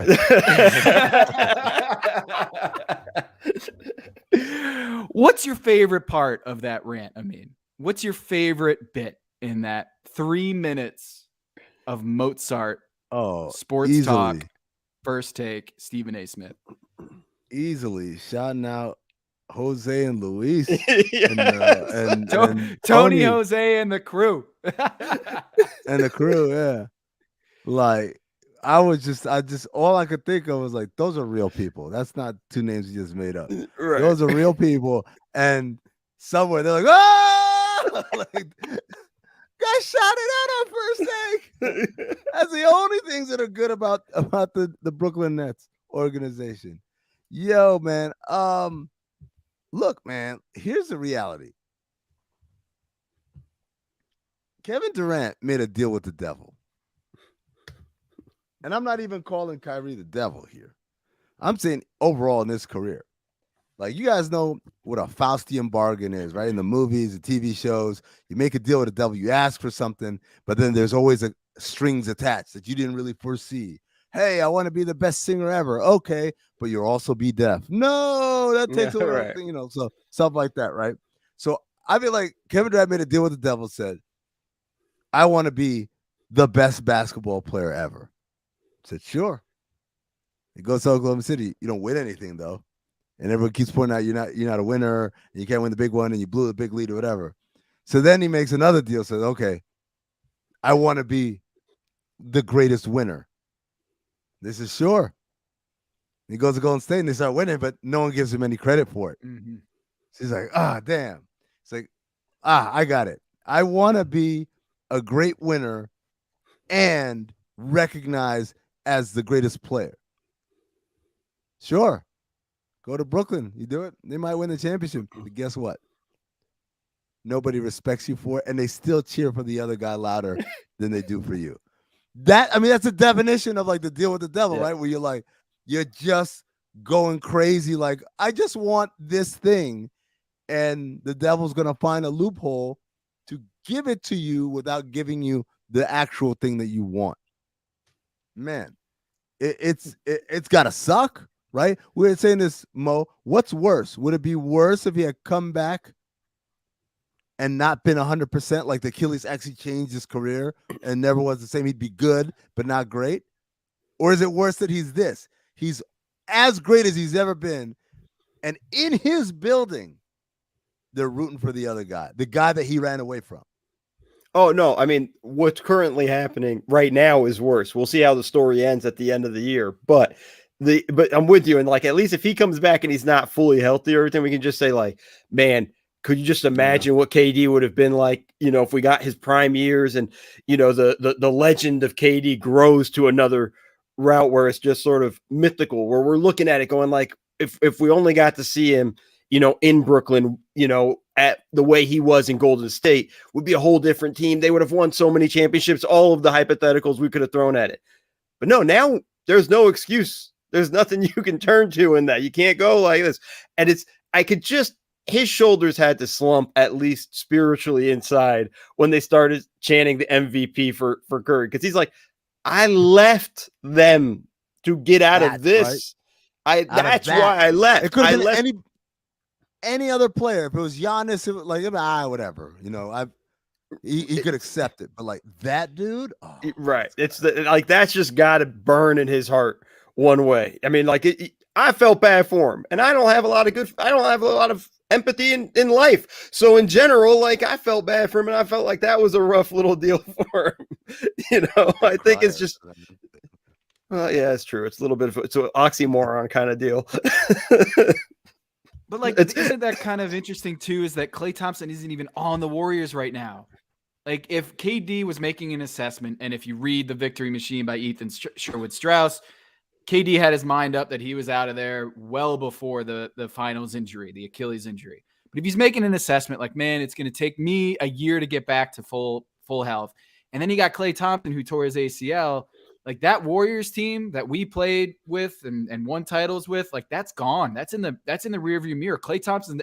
What's your favorite part of that rant, Amin? What's your favorite bit in that 3 minutes of Mozart sports easily. talk, first take, Stephen A. Smith? Easily shouting out Jose and Luis and Tony, Jose, and the crew. And the crew, yeah. Like, I just all I could think of was like, those are real people. That's not two names you just made up. Right. Those are real people. And somewhere they're like, oh, like, got shouted out on first take. That's the only things that are good about the Brooklyn Nets organization. Yo, man. Look, man, here's the reality. Kevin Durant made a deal with the devil. And I'm not even calling Kyrie the devil here. I'm saying overall in his career. Like, you guys know what a Faustian bargain is, right? In the movies, the TV shows, you make a deal with the devil, you ask for something, but then there's always strings attached that you didn't really foresee. Hey, I want to be the best singer ever. Okay, but you'll also be deaf. No, that takes away everything, so stuff like that, right? So I feel like Kevin Durant made a deal with the devil, said, I want to be the best basketball player ever. Said, sure. He goes to Oklahoma City. You don't win anything, though. And everyone keeps pointing out you're not a winner, and you can't win the big one, and you blew the big lead or whatever. So then he makes another deal, says, okay, I want to be the greatest winner. This is sure. He goes to Golden State and they start winning, but no one gives him any credit for it. Mm-hmm. So he's like, damn. It's like, I got it. I want to be a great winner and recognized as the greatest player. Sure. Go to Brooklyn. You do it. They might win the championship. But guess what? Nobody respects you for it, and they still cheer for the other guy louder than they do for you. That's the definition of like the deal with the devil, right? Where you're just going crazy. Like, I just want this thing, and the devil's gonna find a loophole to give it to you without giving you the actual thing that you want. Man, it's gotta suck, right? We were saying this, Mo. What's worse? Would it be worse if he had come back and not been 100%, like the Achilles actually changed his career and never was the same? He'd be good, but not great. Or is it worse that he's this? He's as great as he's ever been. And in his building, they're rooting for the other guy, the guy that he ran away from. Oh, no. I mean, what's currently happening right now is worse. We'll see how the story ends at the end of the year. But I'm with you. And like, at least if he comes back and he's not fully healthy or everything, we can just say like, man, could you just imagine what KD would have been like, if we got his prime years and, the legend of KD grows to another route where it's just sort of mythical, where we're looking at it going like, if we only got to see him, in Brooklyn, at the way he was in Golden State, would be a whole different team. They would have won so many championships, all of the hypotheticals we could have thrown at it. But no, now there's no excuse. There's nothing you can turn to in that. You can't go like this. And his shoulders had to slump at least spiritually inside when they started chanting the MVP for Curry. Because he's like, I left them to get out of this. Right. That's why I left. It could have been any other player. If it was Giannis, it was like, whatever. He could accept it. But like that dude, right? It's that's just got to burn in his heart one way. I mean, I felt bad for him, and I don't have a lot of empathy in life. So in general, like, I felt bad for him, and I felt like that was a rough little deal for him. I think it's just, well, yeah, it's true. It's a little bit of it's an oxymoron kind of deal. But like, isn't that kind of interesting too? Is that Klay Thompson isn't even on the Warriors right now? Like, if KD was making an assessment, and if you read The Victory Machine by Ethan Sherwood Strauss, KD had his mind up that he was out of there well before the finals injury, the Achilles injury. But if he's making an assessment like, man, it's going to take me a year to get back to full health, and then you got Klay Thompson who tore his ACL, like that Warriors team that we played with and won titles with, like that's gone. That's in the rearview mirror. Klay Thompson.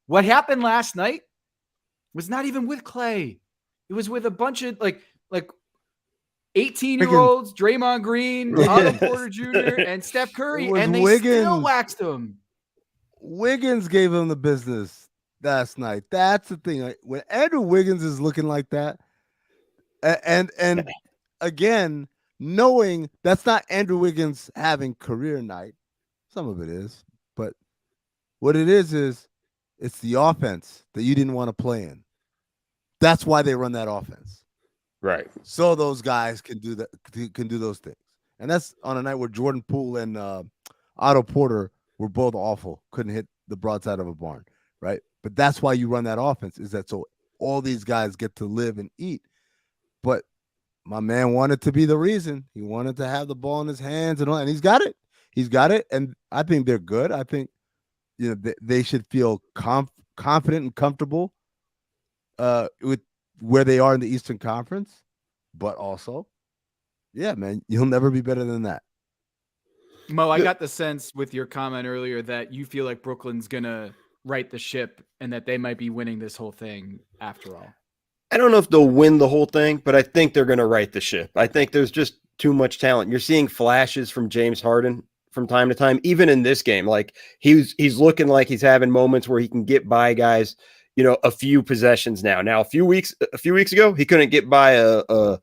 What happened last night was not even with Klay. It was with a bunch of like 18-year-olds, Draymond Green, Otto Porter Jr., and Steph Curry, and they still waxed him. Wiggins gave him the business last night. That's the thing. Like, when Andrew Wiggins is looking like that, and again, knowing that's not Andrew Wiggins having career night. Some of it is, but what it is it's the offense that you didn't want to play in. That's why they run that offense. Right. So those guys can do those things. And that's on a night where Jordan Poole and Otto Porter were both awful. Couldn't hit the broadside of a barn, right? But that's why you run that offense, is that so all these guys get to live and eat. But my man wanted to be the reason. He wanted to have the ball in his hands and all, and he's got it. He's got it, and I think they're good. I think they should feel confident and comfortable with where they are in the Eastern Conference. But also, yeah, man, you'll never be better than that. Mo, I got the sense with your comment earlier that you feel like Brooklyn's gonna right the ship and that they might be winning this whole thing after all. I don't know if they'll win the whole thing, but I think they're going to right the ship. I think there's just too much talent. You're seeing flashes from James Harden from time to time, even in this game. Like he's looking like he's having moments where he can get by guys, a few possessions now. Now, a few weeks ago, he couldn't get by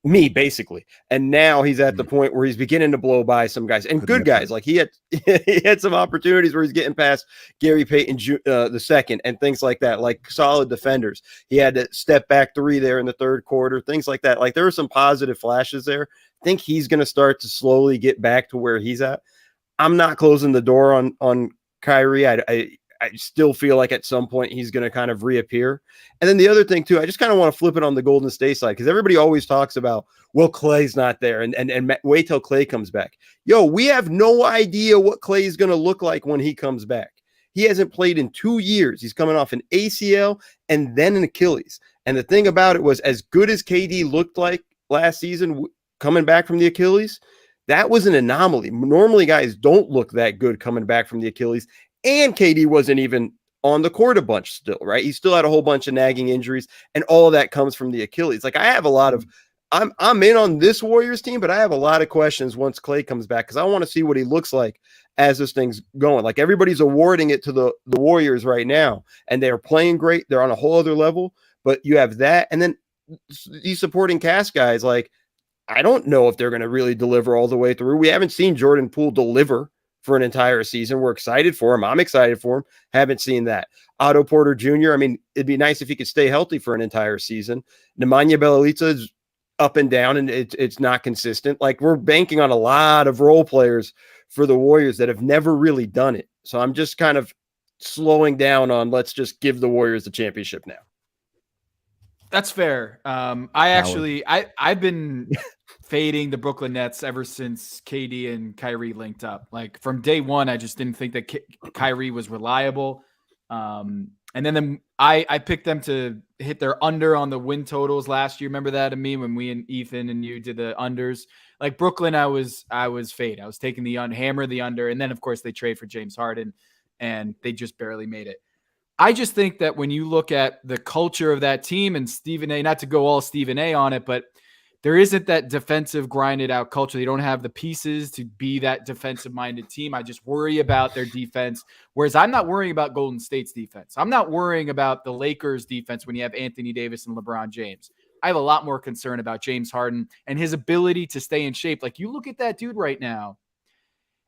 me basically, and now he's at the point where he's beginning to blow by some guys and good guys. Like he had some opportunities where he's getting past Gary Payton the second and things like that, like solid defenders. He had to step back three there in the third quarter, things like that. Like there were some positive flashes there. I think he's going to start to slowly get back to where he's at. I'm not closing the door on Kyrie. I still feel like at some point he's going to kind of reappear. And then the other thing too, I just kind of want to flip it on the Golden State side, because everybody always talks about, well, Clay's not there, and wait till Clay comes back. Yo, we have no idea what Clay is going to look like when he comes back. He hasn't played in 2 years. He's coming off an ACL and then an Achilles. And the thing about it was, as good as KD looked like last season coming back from the Achilles, that was an anomaly. Normally, guys don't look that good coming back from the Achilles. And KD wasn't even on the court a bunch still, right? He still had a whole bunch of nagging injuries, and all of that comes from the Achilles. Like, I have a lot of, I'm in on this Warriors team, but I have a lot of questions once Clay comes back, because I want to see what he looks like as this thing's going. Like, everybody's awarding it to the Warriors right now, and they're playing great. They're on a whole other level, but you have that. And then these supporting cast guys, like, I don't know if they're going to really deliver all the way through. We haven't seen Jordan Poole deliver for an entire season. We're excited for him. I'm excited for him. Haven't seen that. Otto Porter Jr., I mean, it'd be nice if he could stay healthy for an entire season. Nemanja Bjelica is up and down, and it's not consistent. Like, we're banking on a lot of role players for the Warriors that have never really done it. So I'm just kind of slowing down on, let's just give the Warriors the championship now. That's fair. I've been fading the Brooklyn Nets ever since KD and Kyrie linked up. Like, from day one, I just didn't think that Kyrie was reliable. And then I picked them to hit their under on the win totals last year. Remember that, Amin, when we and Ethan and you did the unders? Like, Brooklyn, I was fade. I was taking the hammer the under, and then of course they trade for James Harden, and they just barely made it. I just think that when you look at the culture of that team, and Stephen A, not to go all Stephen A on it, but there isn't that defensive grinded out culture. They don't have the pieces to be that defensive minded team. I just worry about their defense. Whereas I'm not worrying about Golden State's defense. I'm not worrying about the Lakers defense when you have Anthony Davis and LeBron James. I have a lot more concern about James Harden and his ability to stay in shape. Like, you look at that dude right now,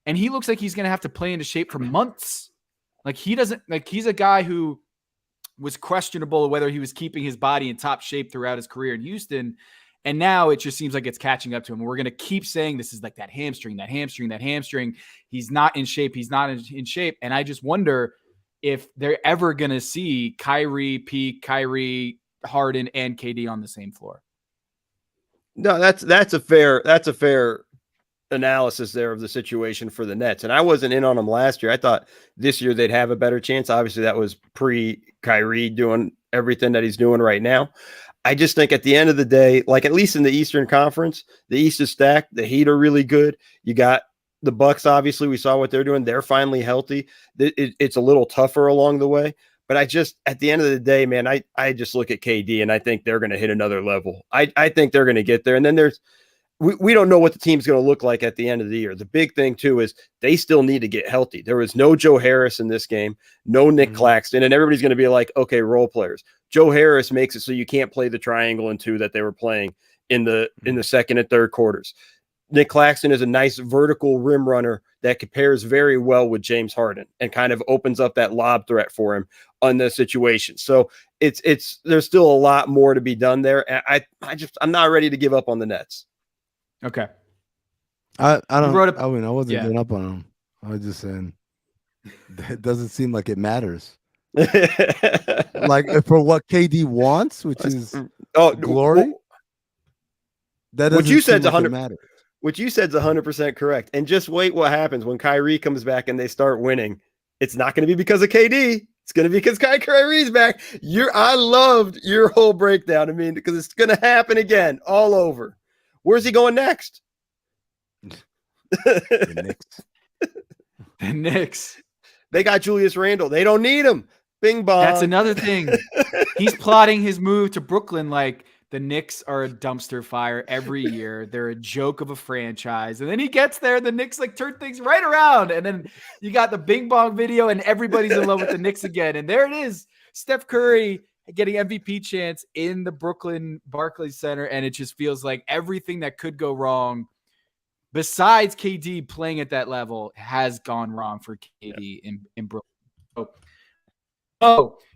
and he looks like he's going to have to play into shape for months. Like, he's a guy who was questionable whether he was keeping his body in top shape throughout his career in Houston. And now it just seems like it's catching up to him. And we're going to keep saying this is like that hamstring. He's not in shape. He's not in shape. And I just wonder if they're ever going to see Kyrie, Harden, and KD on the same floor. No, that's a fair analysis there of the situation for the Nets. And I wasn't in on them last year. I thought this year they'd have a better chance. Obviously, that was pre-Kyrie doing everything that he's doing right now. I just think at the end of the day, like, at least in the Eastern Conference, the East is stacked. The Heat are really good. You got the Bucks, obviously. We saw what they're doing. They're finally healthy. It's a little tougher along the way. But I just, at the end of the day, man, I just look at KD and I think they're going to hit another level. I think they're going to get there. And then we don't know what the team's going to look like at the end of the year. The big thing, too, is they still need to get healthy. There was no Joe Harris in this game, no Nick Claxton, and everybody's going to be like, okay, role players. Joe Harris makes it so you can't play the triangle and two that they were playing in the second and third quarters. Nick Claxton is a nice vertical rim runner that compares very well with James Harden and kind of opens up that lob threat for him on the situation. So there's still a lot more to be done there. And I'm not ready to give up on the Nets. Okay. I wasn't giving up on him. I was just saying it doesn't seem like it matters. Like, for what KD wants, which is glory. That doesn't what you said seem like it matters. What you said is 100% correct. And just wait what happens when Kyrie comes back and they start winning. It's not going to be because of KD. It's going to be because Kyrie's back. I loved your whole breakdown. I mean, because it's going to happen again all over. Where's he going next? The Knicks. They got Julius Randle. They don't need him. Bing bong. That's another thing. He's plotting his move to Brooklyn like the Knicks are a dumpster fire every year. They're a joke of a franchise. And then he gets there, the Knicks like turn things right around. And then you got the Bing Bong video and everybody's in love with the Knicks again. And there it is. Steph Curry getting MVP chance in the Brooklyn Barclays Center. And it just feels like everything that could go wrong besides KD playing at that level has gone wrong for KD in Brooklyn.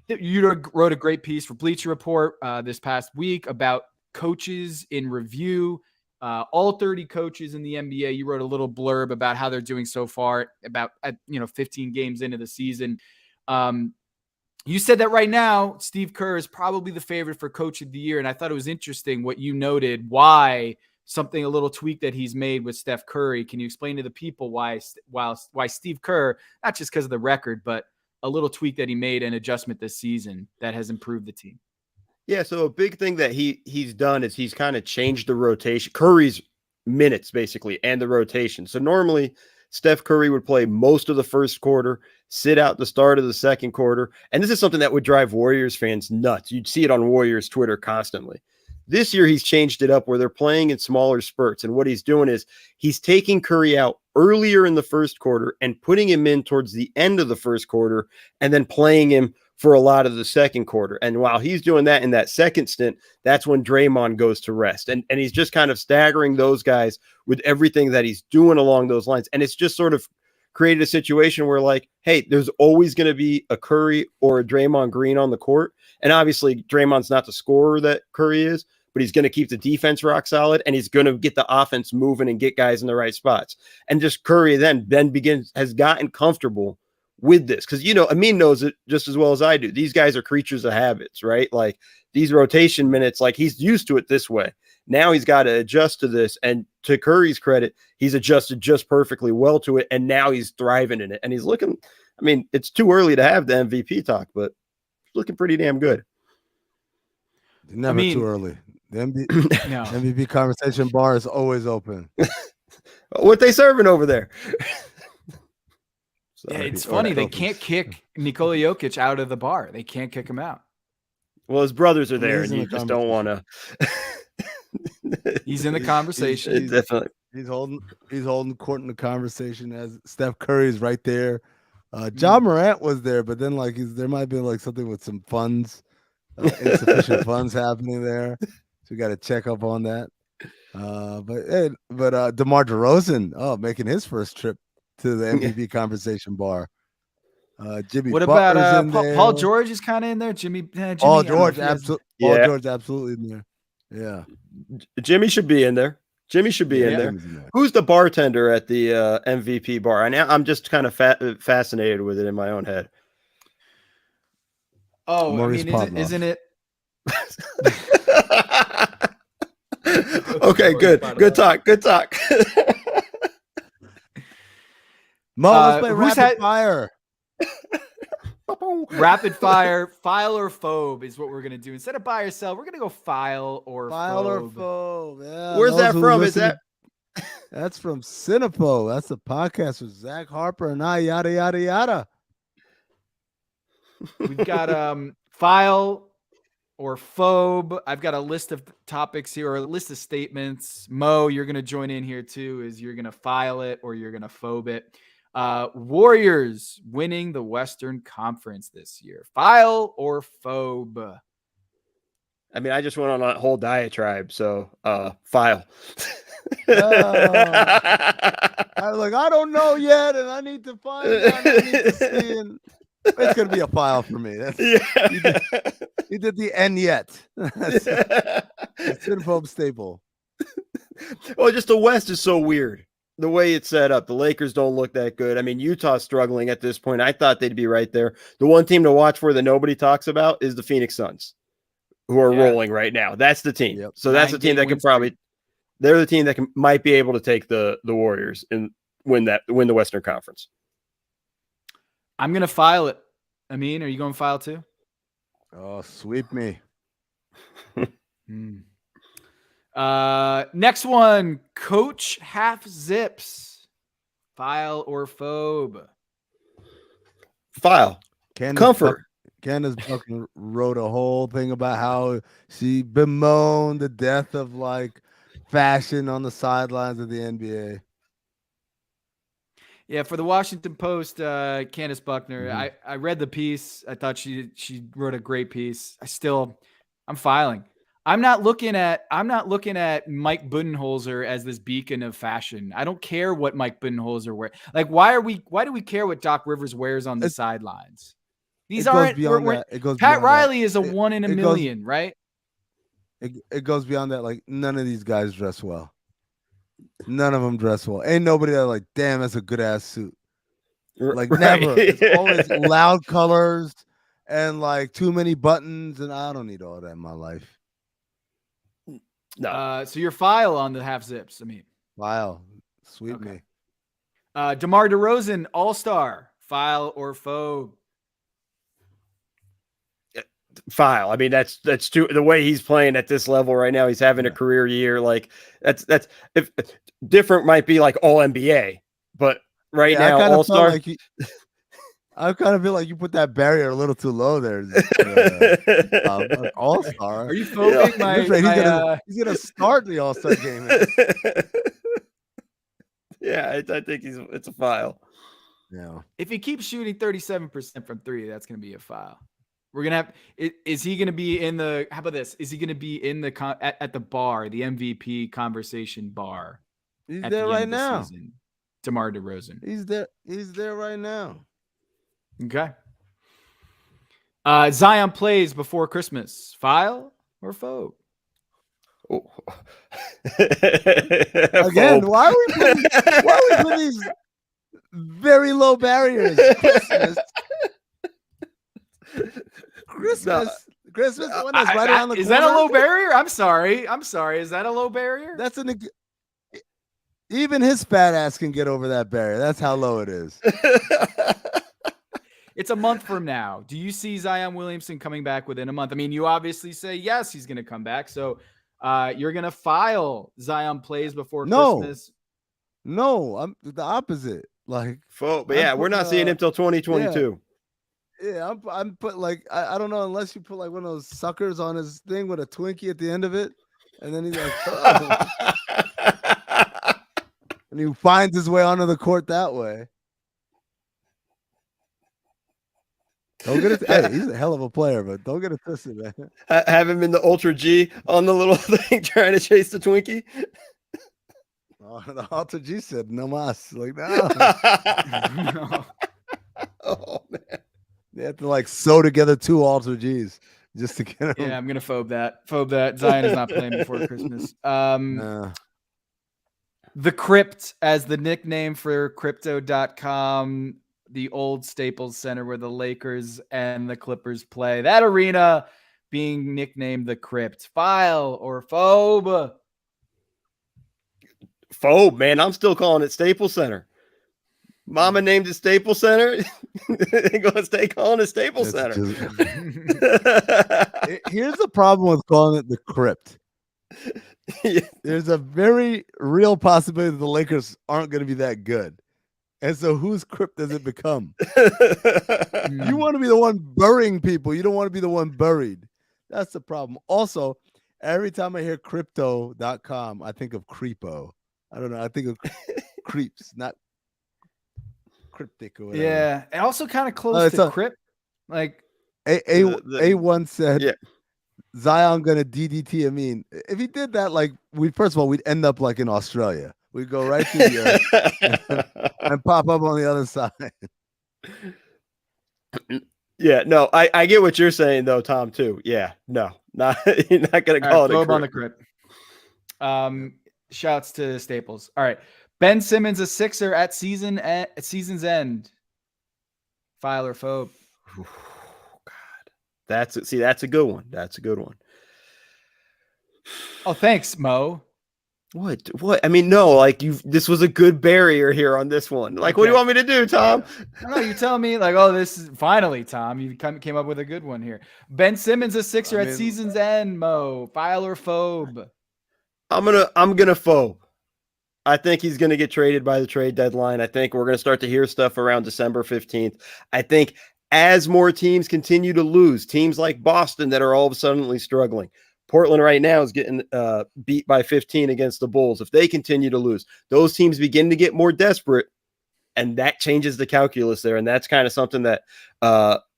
You wrote a great piece for Bleacher Report this past week about coaches in review, all 30 coaches in the NBA. You wrote a little blurb about how they're doing so far, about 15 games into the season. You said that right now, Steve Kerr is probably the favorite for Coach of the Year, and I thought it was interesting what you noted. Why a little tweak that he's made with Steph Curry? Can you explain to the people why Steve Kerr, not just because of the record, but a little tweak that he made, an adjustment this season that has improved the team? Yeah, so a big thing that he's done is he's kind of changed the rotation, Curry's minutes basically, and the rotation. So normally Steph Curry would play most of the first quarter, sit out the start of the second quarter, and this is something that would drive Warriors fans nuts. You'd see it on Warriors Twitter constantly. This year he's changed it up where they're playing in smaller spurts, and what he's doing is he's taking Curry out earlier in the first quarter and putting him in towards the end of the first quarter, and then playing him for a lot of the second quarter. And while he's doing that in that second stint, that's when Draymond goes to rest. And he's just kind of staggering those guys with everything that he's doing along those lines. And it's just sort of created a situation where, like, hey, there's always going to be a Curry or a Draymond Green on the court. And obviously Draymond's not the scorer that Curry is, but he's going to keep the defense rock solid, and he's going to get the offense moving and get guys in the right spots. And just Curry then has gotten comfortable with this, because Amin knows it just as well as I do. These guys are creatures of habits, right? Like these rotation minutes, like he's used to it this way. Now he's got to adjust to this, and to Curry's credit, he's adjusted just perfectly well to it, and now he's thriving in it. And he's looking, I mean, it's too early to have the MVP talk, but looking pretty damn good. Never too early. The MVP conversation bar is always open. What they serving over there? Yeah, it's funny. They can't kick Nikola Jokic out of the bar. They can't kick him out. Well, his brothers are there, and you just don't want to. He's in the conversation. Definitely. He's holding court in the conversation as Steph Curry is right there. John Morant was there, but then there might have been like something with some funds, insufficient funds happening there. So we got to check up on that. But DeMar DeRozan, making his first trip to the MVP conversation bar. Jimmy. What about Paul George is kind of in there? Jimmy. Paul George, absolutely. Paul George, absolutely in there. Yeah. Jimmy should be in there. Jimmy should be in there. Who's the bartender at the MVP bar? I'm just kind of fascinated with it in my own head. Oh, Maurice isn't it? Okay, good. Good talk. Good talk. Mo, let's play rapid fire. Rapid fire, file or phobe is what we're gonna do. Instead of buy or sell, we're gonna go file or phobe. Yeah, where's that from? Is that's from Cinepo. That's the podcast with Zach Harper and I. Yada yada yada. We've got file or phobe. I've got a list of topics here, or a list of statements. Mo, you're gonna join in here too. Is you're gonna file it or you're gonna phobe it. Warriors winning the Western Conference this year. File or phobe? I mean, I just went on a whole diatribe, so file. I don't know yet, and I need to find out. I need to see, and it's gonna be a file for me. He did the N yet. It's in phobe staple. Well, just the West is so weird. The way it's set up, the Lakers don't look that good. I mean, Utah's struggling at this point. I thought they'd be right there. The one team to watch for that nobody talks about is the Phoenix Suns, who are rolling right now. That's the team. Yep. So that's the team that can probably – they're the team that might be able to take the Warriors and win the Western Conference. I'm going to file it. Amin, are you going to file too? Oh, sweep me. Next one, Coach Half Zips. File or phobe? File. Comfort. Candace Buckner wrote a whole thing about how she bemoaned the death of fashion on the sidelines of the NBA. Yeah, for the Washington Post, Candace Buckner, I read the piece. I thought she wrote a great piece. I'm filing. I'm not looking at Mike Budenholzer as this beacon of fashion. I don't care what Mike Budenholzer wears. Why do we care what Doc Rivers wears on the sidelines? These aren't. Pat Riley is a one in a million, right? It goes beyond that. None of these guys dress well. None of them dress well. Ain't nobody that damn, that's a good ass suit. Like Right. never. It's always loud colors and like too many buttons, and I don't need all that in my life. No. So your file on the half zips. I mean, Wow, sweet Okay. me. DeMar DeRozan, All-Star, file or faux? File. I mean, that's too, the way he's playing at this level right now. He's having a Yeah. career year. Like that's if different might be like all NBA, but right now I kind all of felt star. like I kind of feel like you put that barrier a little too low there. All-Star. Are you phobic? He's gonna start the All-Star game. Yeah, I think it's a file. Yeah. If he keeps shooting 37% from three, that's going to be a foul. We're going to have, is he going to be in the, how about this? Is he going to be in the, at the bar, the MVP conversation bar? He's at there the right end of the now. season? DeMar DeRozan. He's there right now. Okay. Zion plays before Christmas. File or faux? Oh. Again, why are we putting these very low barriers? Christmas, when that's right around the corner. Is that a low barrier? I'm sorry. Is that a low barrier? That's even his fat ass can get over that barrier. That's how low it is. It's a month from now. Do you see Zion Williamson coming back within a month? I mean, you obviously say yes, he's going to come back. So you're going to file Zion plays before Christmas. No, I'm the opposite. Like, but yeah, we're not seeing him till 2022. Yeah, I'm put like I don't know, unless you put like one of those suckers on his thing with a Twinkie at the end of it, and then he's like, oh. And he finds his way onto the court that way. Don't get it. Hey, he's a hell of a player, but don't get it twisted, man. Have him in the Ultra G on the little thing trying to chase the Twinkie. Oh, the Ultra G said no mas. Like, no. No. Oh man. They have to like sew together two Ultra Gs just to get him. Yeah, I'm gonna phobe that. Zion is not playing before Christmas. The Crypt as the nickname for Crypto.com, the old Staples Center where the Lakers and the Clippers play. That arena being nicknamed the Crypt. File or phobe? Phobe, man. I'm still calling it Staples Center. Mama named it Staples Center. They're going to stay calling it Staples Center. Here's the problem with calling it the Crypt. Yeah. There's a very real possibility that the Lakers aren't going to be that good. And so whose crypt does it become? You want to be the one burying people. You don't want to be the one buried. That's the problem. Also, every time I hear crypto.com, I think of creepo. I don't know. I think of creeps, not cryptic or whatever. Yeah. And also kind of close to crypt. Like A1 said, yeah. Zion gonna DDT Amin. If he did that, like first of all, we'd end up like in Australia. We'd go right to the earth and pop up on the other side. Yeah, no, I get what you're saying though, Tom, too. Yeah, no, you're not gonna call it a on the Crypt. Shouts to Staples. All right. Ben Simmons, a Sixer at season's end. File or phobe? That's a good one. That's a good one. Oh, thanks, Mo. What? I mean, no, like this was a good barrier here on this one. Like, What do you want me to do, Tom? No, you tell me like, oh, this is finally, Tom. You came up with a good one here. Ben Simmons, a Sixer at season's end, Mo. File or phobe? I'm gonna phobe. I think he's gonna get traded by the trade deadline. I think we're gonna start to hear stuff around December 15th. I think as more teams continue to lose, teams like Boston that are all of a sudden struggling. Portland right now is getting beat by 15 against the Bulls. If they continue to lose, those teams begin to get more desperate, and that changes the calculus there. And that's kind of something that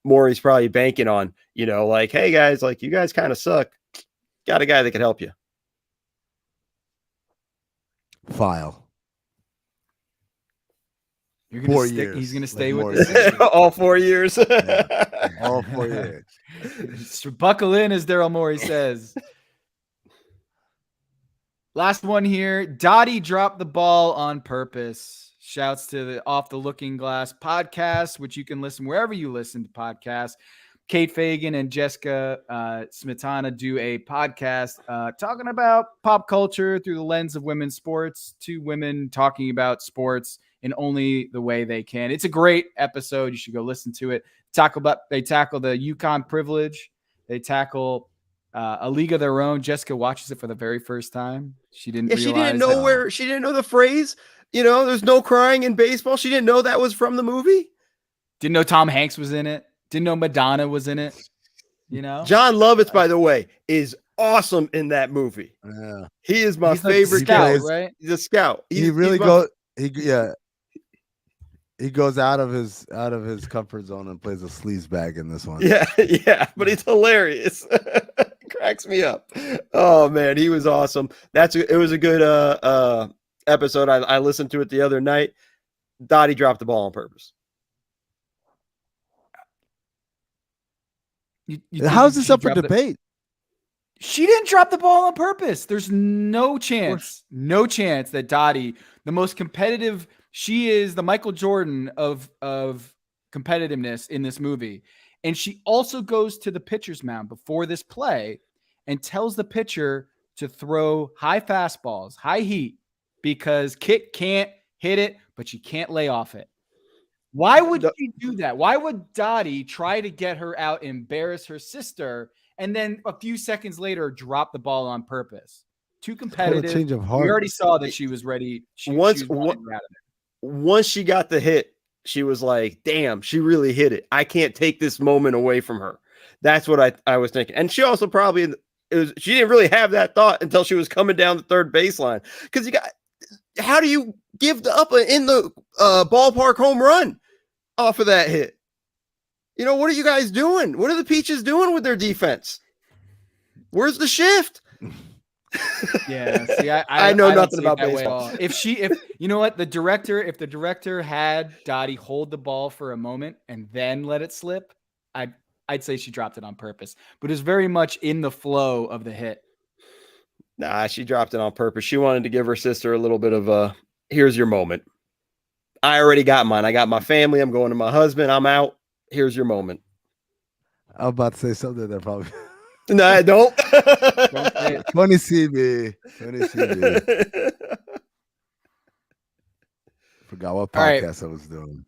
Morey's probably banking on. You know, like, hey guys, like you guys kind of suck. Got a guy that can help you. File. You're 4 years. He's going to stay like with the all 4 years. Yeah. All 4 years. Buckle in, as Daryl Morey says. Last one here. Dottie dropped the ball on purpose. Shouts to the Off the Looking Glass podcast, which you can listen wherever you listen to podcasts. Kate Fagan and Jessica Smetana do a podcast talking about pop culture through the lens of women's sports. Two women talking about sports in only the way they can. It's a great episode. You should go listen to it. They tackle the Yukon privilege. They tackle a league of their own. Jessica watches it for the very first time. She didn't realize she didn't know she didn't know the phrase, there's no crying in baseball. She didn't know that was from the movie. Didn't know Tom Hanks was in it. Didn't know Madonna was in it. John Lovitz, by the way, is awesome in that movie. Yeah. He is my He's favorite scout, right? He's a scout. He goes out of his comfort zone and plays a sleaze bag in this one. Yeah, but he's hilarious. Cracks me up. Oh man, he was awesome. It was a good episode. I listened to it the other night. Dottie dropped the ball on purpose. How's this up for debate? She didn't drop the ball on purpose. There's no chance that Dottie, the most competitive, she is the Michael Jordan of competitiveness in this movie. And she also goes to the pitcher's mound before this play and tells the pitcher to throw high fastballs, high heat, because Kit can't hit it, but she can't lay off it. Why would she do that? Why would Dottie try to get her out, embarrass her sister, and then a few seconds later drop the ball on purpose? Too competitive. Change of heart. We already saw that she was ready. Once she got the hit, she was like, damn, she really hit it. I can't take this moment away from her. That's what I was thinking. And she also probably she didn't really have that thought until she was coming down the third baseline. Because how do you give up in the ballpark home run off of that hit? What are you guys doing? What are the Peaches doing with their defense? Where's the shift? Yeah, see, I know nothing about baseball. If you know what, if the director had Dottie hold the ball for a moment and then let it slip, I'd say she dropped it on purpose. But it's very much in the flow of the hit. Nah, she dropped it on purpose. She wanted to give her sister a little bit of here's your moment. I already got mine. I got my family. I'm going to my husband. I'm out. Here's your moment. I'm about to say something that probably. No, I don't. 20 CB. 20 CB. Forgot what podcast I was doing.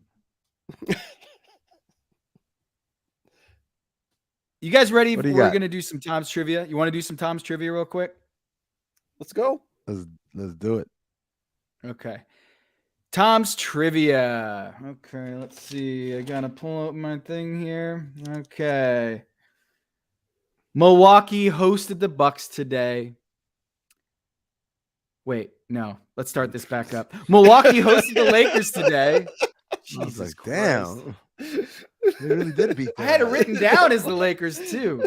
You guys ready? We're going to do some Tom's trivia. You want to do some Tom's trivia real quick? Let's go. Let's do it. Okay. Tom's trivia. Okay, let's see. I got to pull up my thing here. Okay. Milwaukee hosted the Bucks today. Wait, no. Let's start this back up. Milwaukee hosted the Lakers today. I was like, damn. They really did beat them. I had it written down as the Lakers, too.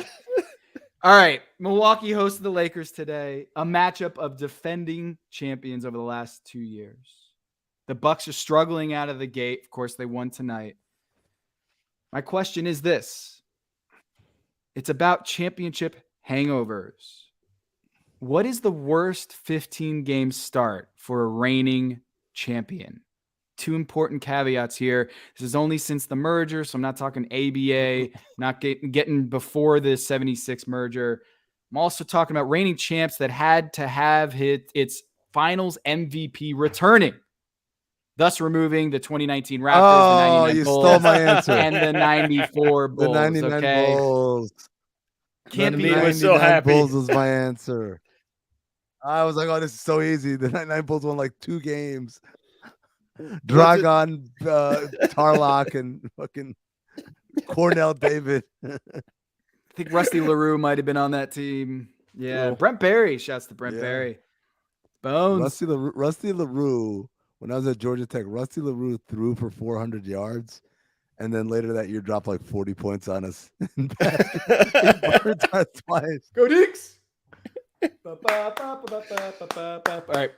All right. Milwaukee hosted the Lakers today. A matchup of defending champions over the last 2 years. The Bucks are struggling out of the gate. Of course, they won tonight. My question is this. It's about championship hangovers. What is the worst 15-game start for a reigning champion? Two important caveats here. This is only since the merger, so I'm not talking ABA, not getting before the 76 merger. I'm also talking about reigning champs that had to have its finals MVP returning, thus removing the 2019 Raptors, the 99 you Bulls, stole my answer. and the 94 Bulls. The 99 okay? Bulls. Can't be. was so happy. Bulls was my answer. I was like, oh, this is so easy. The 99 Bulls won like 2 games. Dragon, Tarlock, and fucking Cornell David. I think Rusty LaRue might have been on that team. Yeah, cool. Brent Barry. Shouts to Brent Barry. Bones. Rusty LaRue, when I was at Georgia Tech, Rusty LaRue threw for 400 yards. And then later that year, dropped like 40 points on us. Twice. Go Dukes! All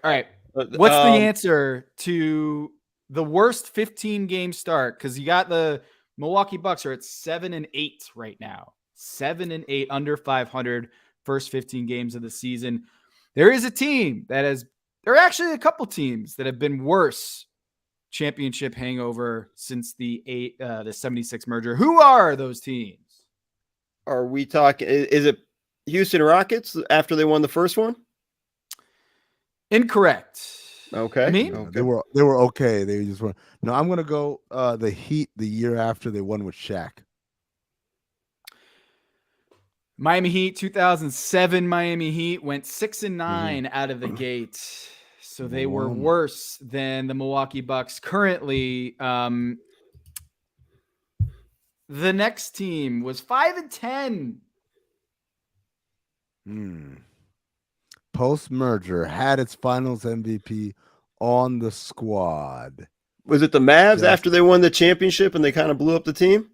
right. What's the answer to the worst 15-game start? Because you got the Milwaukee Bucks are at 7-8 right now. 7-8, under 500, first 15 games of the season. There is a team that there are actually a couple teams that have been worse championship hangover since the 76 merger. Who are those teams? Are we talking? Is it Houston Rockets after they won the first one? Incorrect. Okay. I mean, Okay. They were okay. They just were. No, I'm gonna go the Heat the year after they won with Shaq. Miami Heat, 2007 Miami Heat went 6-9 out of the gate. So they were worse than the Milwaukee Bucks. Currently, the next team was 5-10. Post-merger had its finals MVP on the squad. Was it the Mavs after they won the championship and they kind of blew up the team?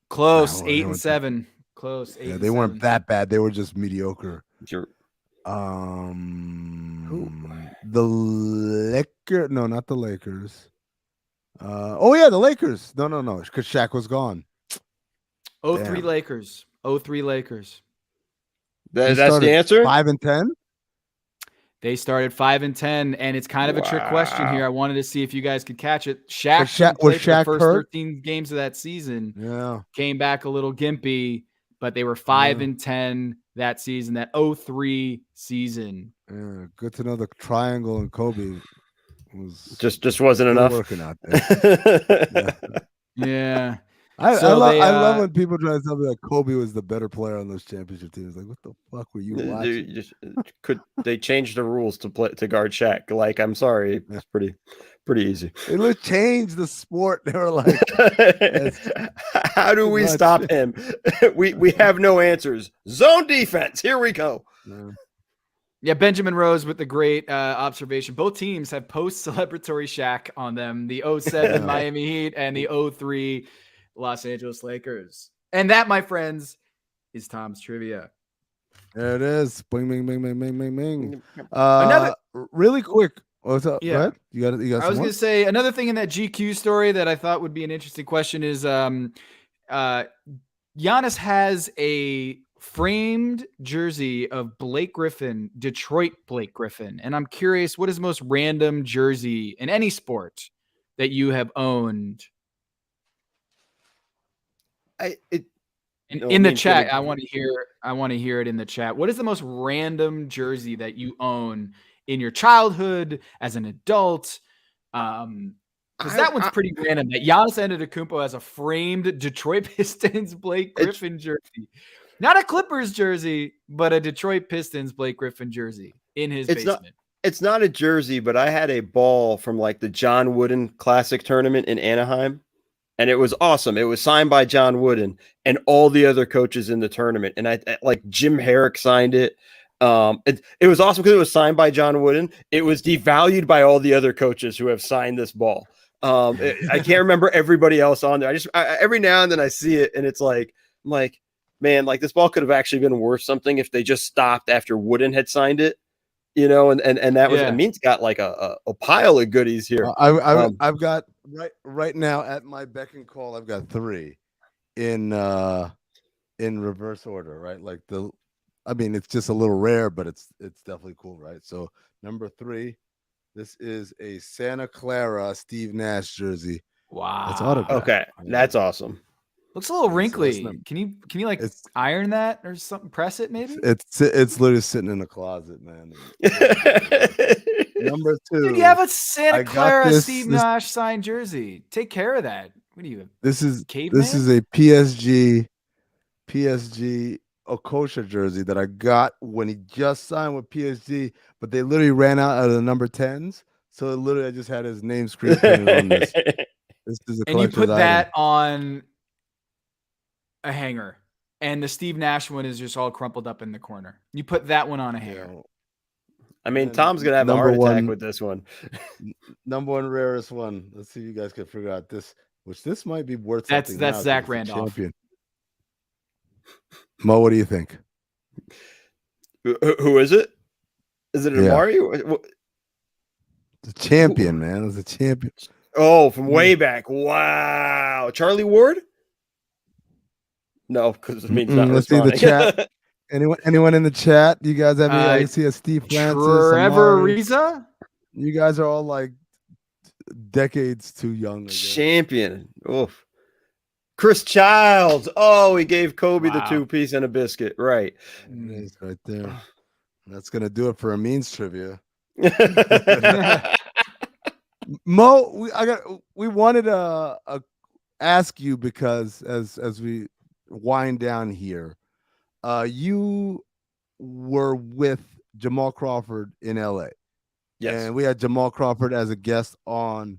Close, No, 8-7. Close, 8 Yeah, they weren't that bad. They were just mediocre. Sure. The Lakers. No, not the Lakers. The Lakers. No, because Shaq was gone. 03 Damn. Lakers. 03 Lakers. That's the answer? 5-10. They started 5-10, and it's kind of a trick question here. I wanted to see if you guys could catch it. Shaq Was played for the Shaq first hurt? 13 games of that season. Yeah. Came back a little gimpy, but they were 5-10 that season, that 03 season. Yeah. Good to know the triangle and Kobe was just wasn't enough. Working out there. Yeah. I love when people try to tell me that Kobe was the better player on those championship teams. Like, what the fuck were you watching? They changed the rules to guard Shaq? Like, I'm sorry, it's pretty easy. They changed the sport. They were like, how do we stop him? we have no answers. Zone defense. Here we go. Yeah, Benjamin Rose with the great observation. Both teams have post-celebratory Shaq on them. The 07 Miami Heat and the 03 Los Angeles Lakers. And that, my friends, is Tom's trivia. There it is. Bing, bing, bing, bing, bing, bing, bing. Another really quick. What's up? Yeah. What? You got. I was going to say another thing in that GQ story that I thought would be an interesting question is Giannis has a framed jersey of Blake Griffin, Detroit Blake Griffin. And I'm curious, what is the most random jersey in any sport that you have owned? In the chat, I want to hear it in the chat. What is the most random jersey that you own in your childhood as an adult? Because that one's pretty random. That Giannis Antetokounmpo has a framed Detroit Pistons Blake Griffin jersey, not a Clippers jersey, but a Detroit Pistons Blake Griffin jersey in his basement. It's not a jersey, but I had a ball from like the John Wooden Classic tournament in Anaheim. And it was awesome. It was signed by John Wooden and all the other coaches in the tournament. And I like Jim Herrick signed it. It was awesome because it was signed by John Wooden. It was devalued by all the other coaches who have signed this ball. I can't remember everybody else on there. I every now and then I see it and it's like, I'm like, man, like this ball could have actually been worth something if they just stopped after Wooden had signed it. You know, and that was, Amin's got like a pile of goodies here. I've got right now at my beck and call. I've got 3 in reverse order, right? Like it's just a little rare, but it's definitely cool, right? So number 3, this is a Santa Clara Steve Nash jersey. Wow, it's autographed. Okay, that's awesome. Looks a little wrinkly. Can you like iron that or something? Press it maybe? It's literally sitting in the closet, man. Number 2. Dude, you have a Santa Clara Steve Nash signed jersey. Take care of that. What do you? This is caveman? This is a PSG Okocha jersey that I got when he just signed with PSG, but they literally ran out of the number 10s. So literally I just had his name screen printed on this. This is a and you put collector's that item. on a hanger, and the Steve Nash one is just all crumpled up in the corner. You put that one on a hanger. I mean, Tom's gonna have a heart attack with this one. Number 1 rarest one. Let's see if you guys can figure out this. Which this might be worth. That's now, Zach Randolph. Mo, what do you think? Who is it? Is it Amari? The champion, man. It was a champion. Oh, from way back. Wow, Charlie Ward. No, because it means not. Let's see the chat. Anyone in the chat? You guys have any? I see a Steve Francis, Trevor Amari. Ariza. You guys are all like decades too young. I guess. Champion. Oof. Chris Childs. Oh, he gave Kobe the Wow. 2-piece and a biscuit. Right. It is right there. That's gonna do it for Amin's trivia. Mo, we wanted to ask you because as we wind down here, you were with Jamal Crawford in LA. Yes. And we had Jamal Crawford as a guest on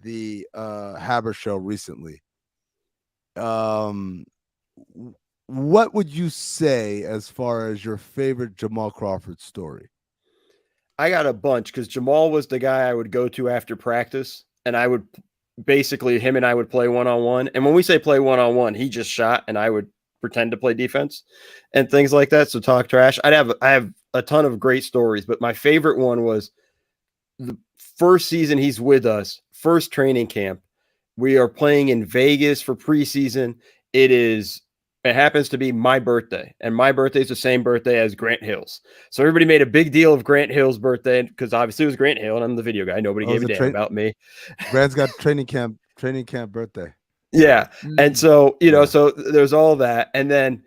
the Haberstroh recently. What would you say as far as your favorite Jamal Crawford story? I got a bunch because Jamal was the guy I would go to after practice, and I would basically him and I would play one-on-one. And when we say play one-on-one, he just shot and I would pretend to play defense and things like that. So talk trash. I have a ton of great stories, but my favorite one was the first season he's with us, first training camp. We are playing in Vegas for preseason. It happens to be my birthday, and my birthday is the same birthday as Grant Hill's. So everybody made a big deal of Grant Hill's birthday because obviously it was Grant Hill, and I'm the video guy. Nobody gave a damn about me. Grant's got training camp birthday. Yeah. And so, so there's all that. And then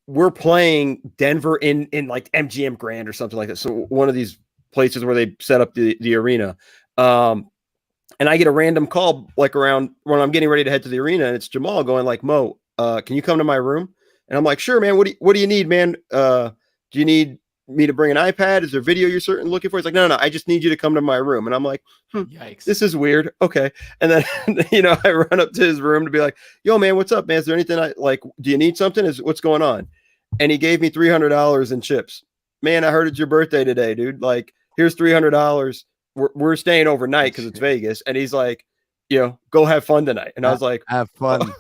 we're playing Denver in like MGM Grand or something like that. So one of these places where they set up the arena. And I get a random call like around when I'm getting ready to head to the arena, and it's Jamal going like, Mo, can you come to my room? And I'm like, sure, man. What do you need, man? Do you need me to bring an iPad? Is there video you're certain looking for? He's like, no, I just need you to come to my room. And I'm like, Yikes. This is weird. Okay. And then, I run up to his room to be like, yo, man, what's up, man? Is there anything do you need something? What's going on? And he gave me $300 in chips. Man, I heard it's your birthday today, dude. Like, here's $300. We're staying overnight because it's Vegas. And he's like, go have fun tonight. And I was like, have fun.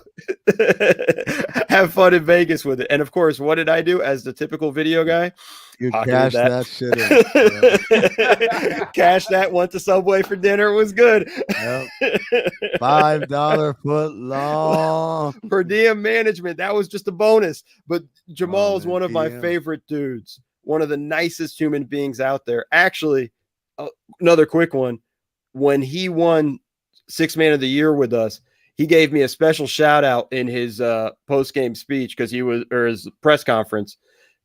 Have fun in Vegas with it. And of course, what did I do as the typical video guy? You cash that shit in. Cash that, went to Subway for dinner. It was good. Yep. $5 foot long. Per diem management. That was just a bonus. But Jamal is one of my favorite dudes. One of the nicest human beings out there. Actually, another quick one. When he won Sixth Man of the Year with us, he gave me a special shout out in his post-game speech or his press conference,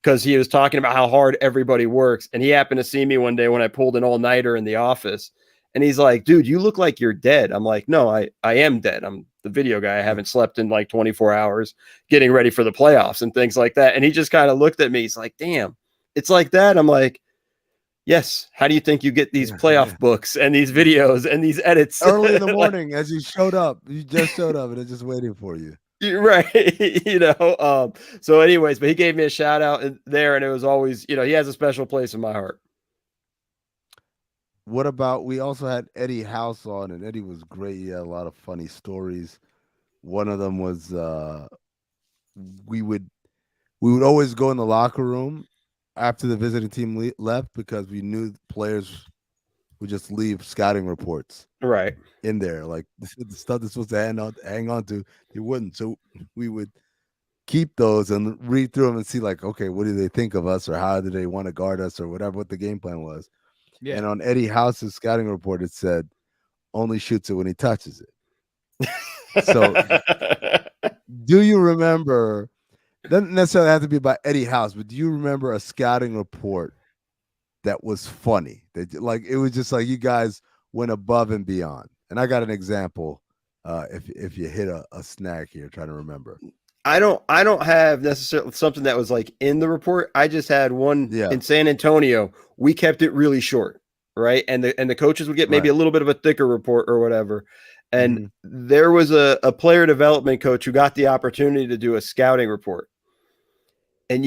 because he was talking about how hard everybody works. And he happened to see me one day when I pulled an all-nighter in the office. And he's like, dude, you look like you're dead. I'm like, no, I am dead. I'm the video guy. I haven't slept in like 24 hours getting ready for the playoffs and things like that. And he just kind of looked at me. He's like, damn, it's like that. I'm like, yes. How do you think you get these playoff books and these videos and these edits? Early in the morning as you showed up. You just showed up and it's just waiting for you. Right. So anyways, but he gave me a shout out there, and it was always, he has a special place in my heart. What about, we also had Eddie House on, and Eddie was great. He had a lot of funny stories. One of them was we would always go in the locker room after the visiting team left, because we knew players would just leave scouting reports right in there. Like, the stuff that's supposed to hang on to, you wouldn't. So we would keep those and read through them and see, like, okay, what do they think of us, or how do they want to guard us, or whatever, what the game plan was. Yeah. And on Eddie House's scouting report, it said, only shoots it when he touches it. So do you remember, doesn't necessarily have to be about Eddie House, but do you remember a scouting report that was funny? That, like, it was just like you guys went above and beyond. And I got an example if you hit a snag here, trying to remember. I don't have necessarily something that was like in the report. I just had one in San Antonio. We kept it really short, right? And the coaches would get maybe a little bit of a thicker report or whatever. And there was a player development coach who got the opportunity to do a scouting report. And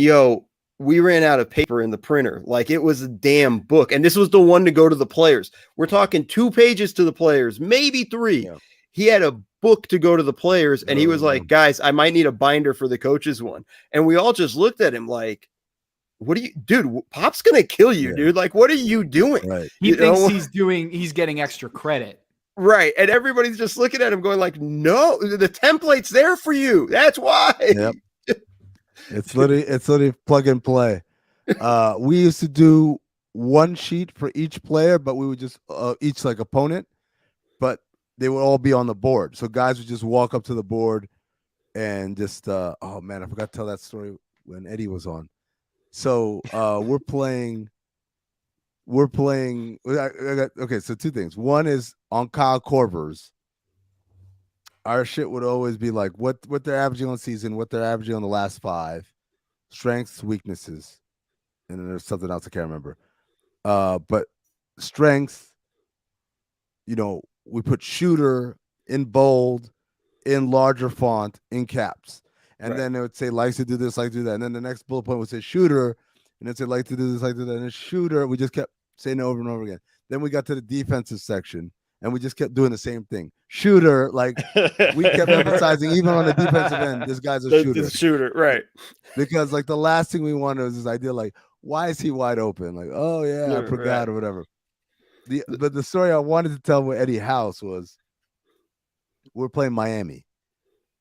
we ran out of paper in the printer. Like, it was a damn book. And this was the one to go to the players. We're talking 2 pages to the players, maybe 3. Yeah. He had a book to go to the players, and he was like, guys, I might need a binder for the coaches one. And we all just looked at him like, what are you, dude? Pop's going to kill you, dude. Like, what are you doing? Right. He thinks he's getting extra credit. Right. And everybody's just looking at him going like, no, the template's there for you. That's why. Yep. It's literally plug and play. We used to do one sheet for each player, but we would just each like opponent, but they would all be on the board. So guys would just walk up to the board and just oh man, I forgot to tell that story when Eddie was on. So we're playing. Okay, so two things. One is on Kyle Korver's. Our shit would always be like what they're averaging on season, what they're averaging on the last 5, strengths, weaknesses, and then there's something else I can't remember. But strength, we put shooter in bold, in larger font, in caps. And then it would say likes to do this, like to do that. And then the next bullet point would say shooter, and it said like to do this, like to do that. And then shooter, we just kept saying it over and over again. Then we got to the defensive section, and we just kept doing the same thing. Shooter, like we kept emphasizing, even on the defensive end, this guy's a shooter. This shooter, right? Because like the last thing we wanted was this idea, like, why is he wide open? Like, oh yeah, I forgot or whatever. But the story I wanted to tell with Eddie House was we're playing Miami,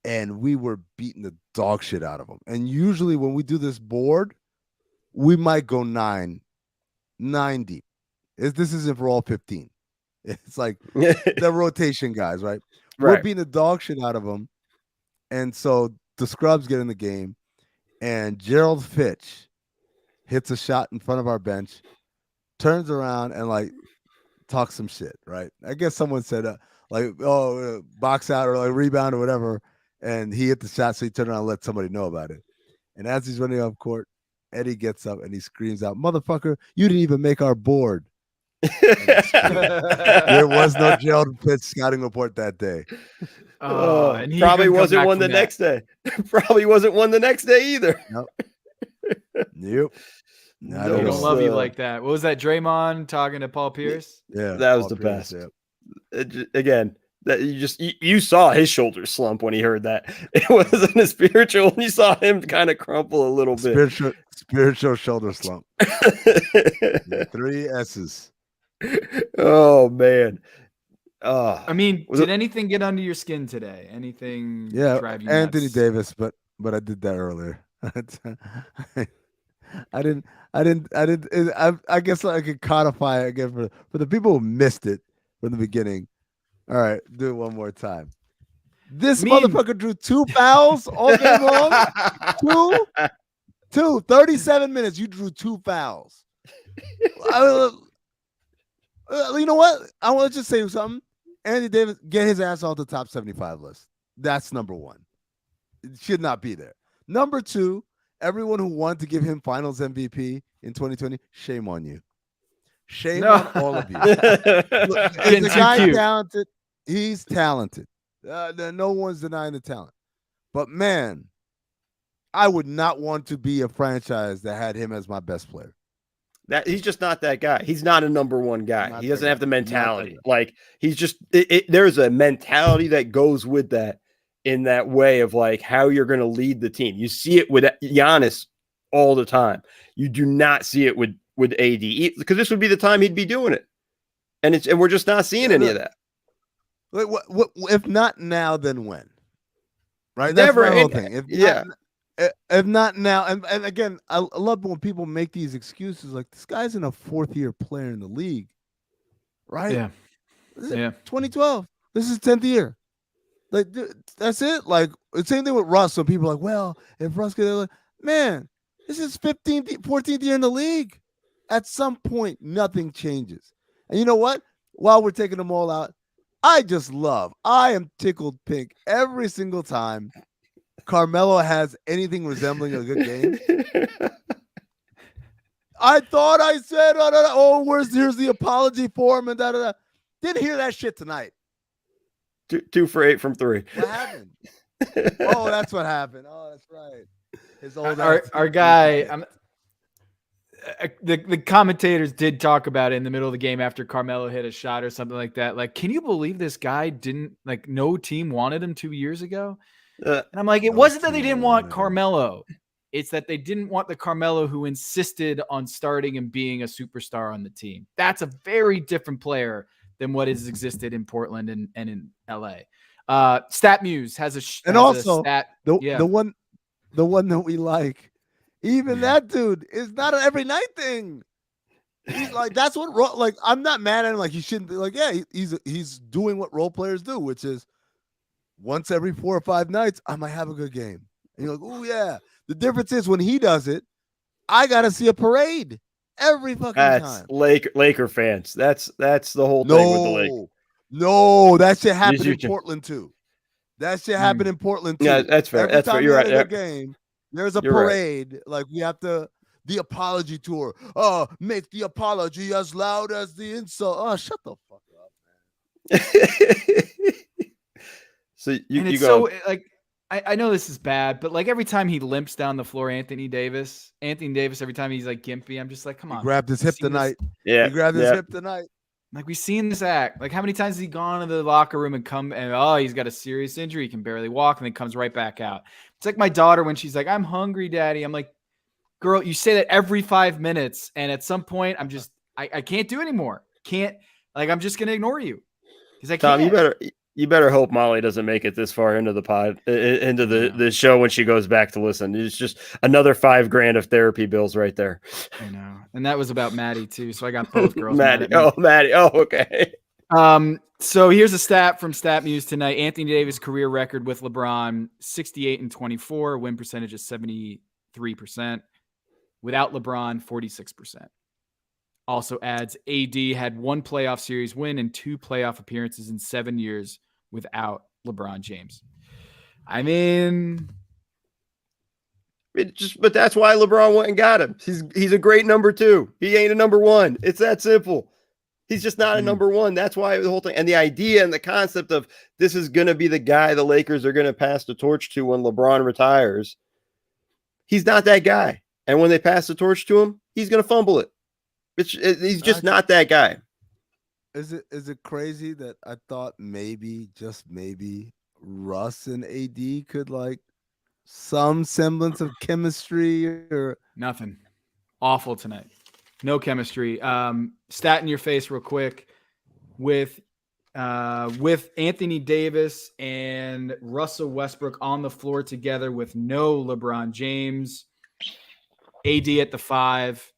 and we were beating the dog shit out of them. And usually when we do this board, we might go 9 deep. This isn't for all 15. It's like the rotation guys, right? We're beating the dog shit out of them. And so the scrubs get in the game, and Gerald Fitch hits a shot in front of our bench, turns around and like talks some shit, right? I guess someone said box out or like rebound or whatever, and he hit the shot, so he turned around and let somebody know about it. And as he's running off court, Eddie gets up and he screams out, "Motherfucker, you didn't even make our board." There was no Gerald Fitch scouting report that day. And probably wasn't one the next day. Probably wasn't one the next day either. Nope. They don't love you like that. What was that, Draymond talking to Paul Pierce? Yeah, that was the best. Yeah. Again, that you saw his shoulders slump when he heard that. It wasn't a spiritual. You saw him kind of crumple a little bit. Spiritual shoulder slump. 3 S's. Oh man. I mean, did anything get under your skin today? Anything drive you nuts? Anthony Davis, but I did that earlier. I guess I could codify it again for the people who missed it from the beginning. All right, do it one more time. This motherfucker drew 2 fouls all game long. 37 minutes. You drew 2 fouls. You know what? I want to just say something. Anthony Davis, get his ass off the top 75 list. That's number 1. It should not be there. Number 2, everyone who wanted to give him Finals MVP in 2020, shame on you. Shame on all of you. Look, is the guy talented? He's talented. No one's denying the talent. But man, I would not want to be a franchise that had him as my best player. That he's just not that guy. He's not a number 1 guy. He doesn't have the mentality. Like he's just there's a mentality that goes with that, in that way of like how you're going to lead the team. You see it with Giannis all the time. You do not see it with AD, because this would be the time he'd be doing it. And we're just not seeing any of that. Like, what if not now, then when? Right? Never. That's my whole thing. If not now, and again, I love when people make these excuses like this guy's in a 4th year player in the league, right? Yeah. 2012. This is 10th year. Like that's it. Like the same thing with Russ. So people are like, well, if Russ could, man, this is 15th, 14th year in the league. At some point, nothing changes. And you know what? While we're taking them all out, I am tickled pink every single time Carmelo has anything resembling a good game. I thought I said, here's the apology form and da. Didn't hear that shit tonight. 2 for 8 from 3. What happened? Oh, that's what happened. Oh, that's right. His old our guy. The commentators did talk about it in the middle of the game after Carmelo hit a shot or something like that. Like, can you believe this guy didn't, like, no team wanted him 2 years ago? And I'm like, it wasn't that they didn't want Carmelo. It's that they didn't want the Carmelo who insisted on starting and being a superstar on the team. That's a very different player than what has existed in Portland and in LA. StatMuse has a stat. The one that we like. Even that dude is not an every night thing. Like that's what like I'm not mad at him. Like he shouldn't be like, yeah, he's doing what role players do, which is once every 4 or 5 nights, I might have a good game. And you're like, oh yeah. The difference is when he does it, I gotta see a parade every fucking time. Laker fans. That's the whole thing with the Lakers. No, that shit happened in Portland too. That shit happened in Portland too. Yeah, that's fair. Every That's time fair. You're right. a game, there's a parade. Right. Like we have the apology tour. Oh, make the apology as loud as the insult. Oh, shut the fuck up, man. So you go. So like I know this is bad, but like every time he limps down the floor, Anthony Davis, every time he's like gimpy, I'm just like, come on. He grabbed his hip tonight. Yeah. He grabbed his hip tonight. Like we've seen this act. Like how many times has he gone to the locker room and come and he's got a serious injury, he can barely walk, and then comes right back out. It's like my daughter when she's like, I'm hungry, Daddy. I'm like, girl, you say that every 5 minutes, and at some point I'm just I can't do anymore. I'm just gonna ignore you. Because I can't. Tom, you better hope Molly doesn't make it this far into the pod, into the show when she goes back to listen. It's just another $5,000 of therapy bills right there. I know. And that was about Maddie too. So I got both girls. Maddie. Oh, okay. So here's a stat from StatMuse tonight. Anthony Davis career record with LeBron, 68-24, win percentage is 73%. Without LeBron, 46%. Also adds AD had 1 playoff series win and 2 playoff appearances in 7 years without LeBron James. I mean, but that's why LeBron went and got him. He's a great number 2. He ain't a number 1. It's that simple. He's just not a number 1. That's why the whole thing and the idea and the concept of this is going to be the guy the Lakers are going to pass the torch to when LeBron retires. He's not that guy. And when they pass the torch to him, he's going to fumble it. He's just not that guy. Is it crazy that I thought maybe, just maybe, Russ and AD could like some semblance of chemistry or nothing? Awful tonight. No chemistry. Stat in your face real quick with Anthony Davis and Russell Westbrook on the floor together with no LeBron James. AD at the 5.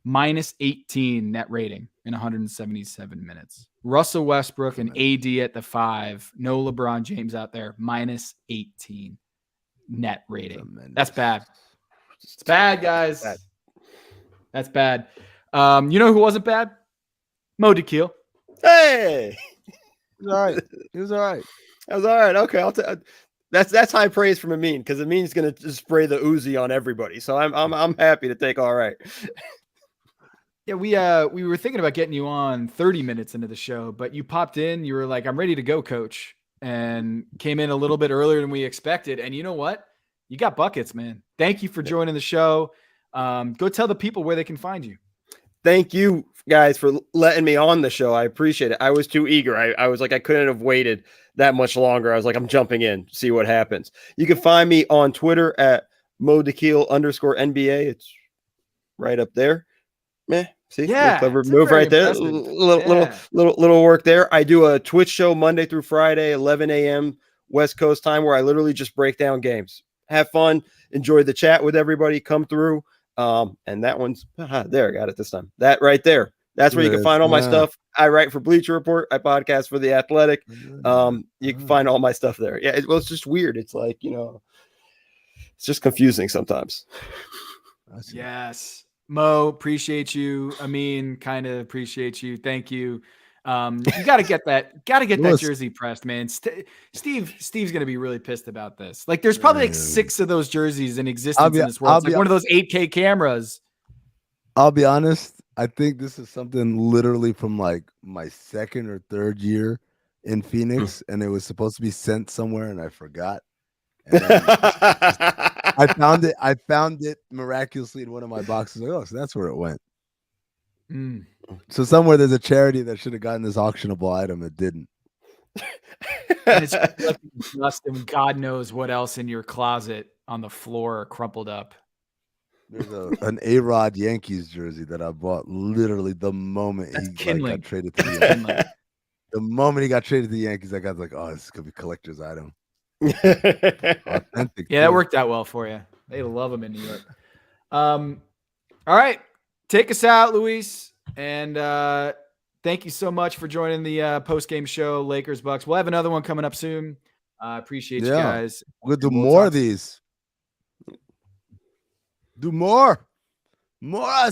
-18 net rating in 177 minutes. Russell Westbrook and AD at the 5. No LeBron James out there. -18 net rating. Tremendous. That's bad. It's bad, guys. That's bad. You know who wasn't bad? Mo DeKeel. Hey, he was all right. He was all right. That was all right. Okay, that's high praise from Amin because Amin's gonna just spray the Uzi on everybody. So I'm happy to take all right. Yeah, we were thinking about getting you on 30 minutes into the show, but you popped in. You were like, I'm ready to go, coach, and came in a little bit earlier than we expected. And you know what? You got buckets, man. Thank you for joining the show. Go tell the people where they can find you. Thank you, guys, for letting me on the show. I appreciate it. I was too eager. I was like, I couldn't have waited that much longer. I was like, I'm jumping in, see what happens. You can find me on Twitter at MoDeKeel_NBA. It's right up there. See, clever move right there. Little work there. I do a Twitch show Monday through Friday, 11 a.m. West Coast time, where I literally just break down games. Have fun, enjoy the chat with everybody. Come through. And that one's there. I got it this time. That right there. That's where you can find all my stuff. I write for Bleacher Report. I podcast for The Athletic. You can find all my stuff there. Yeah, it's just weird. It's like, it's just confusing sometimes. Yes. Mo, appreciate you. Amin, kind of appreciate you. Thank you. You got to get that jersey pressed, man. Steve's going to be really pissed about this. Like there's probably like 6 of those jerseys in existence in this world. It's like one of those 8K cameras. I'll be honest. I think this is something literally from like my 2nd or 3rd year in Phoenix, and it was supposed to be sent somewhere, and I forgot. And I found it miraculously in one of my boxes. Like, oh, so that's where it went. So somewhere there's a charity that should have gotten this auctionable item that didn't. And it's dust and God knows what else in your closet on the floor crumpled up. There's an A-Rod Yankees jersey that I bought literally the moment he got traded to the Yankees. The moment he got traded to the Yankees, I got like, oh, this is gonna be a collector's item. Authentic. Yeah, that worked out well for you. They love them in New York. All right. Take us out, Luis. And thank you so much for joining the post-game show, Lakers Bucks. We'll have another one coming up soon. Appreciate you guys. We'll do And we'll more talk of these. Do more. More.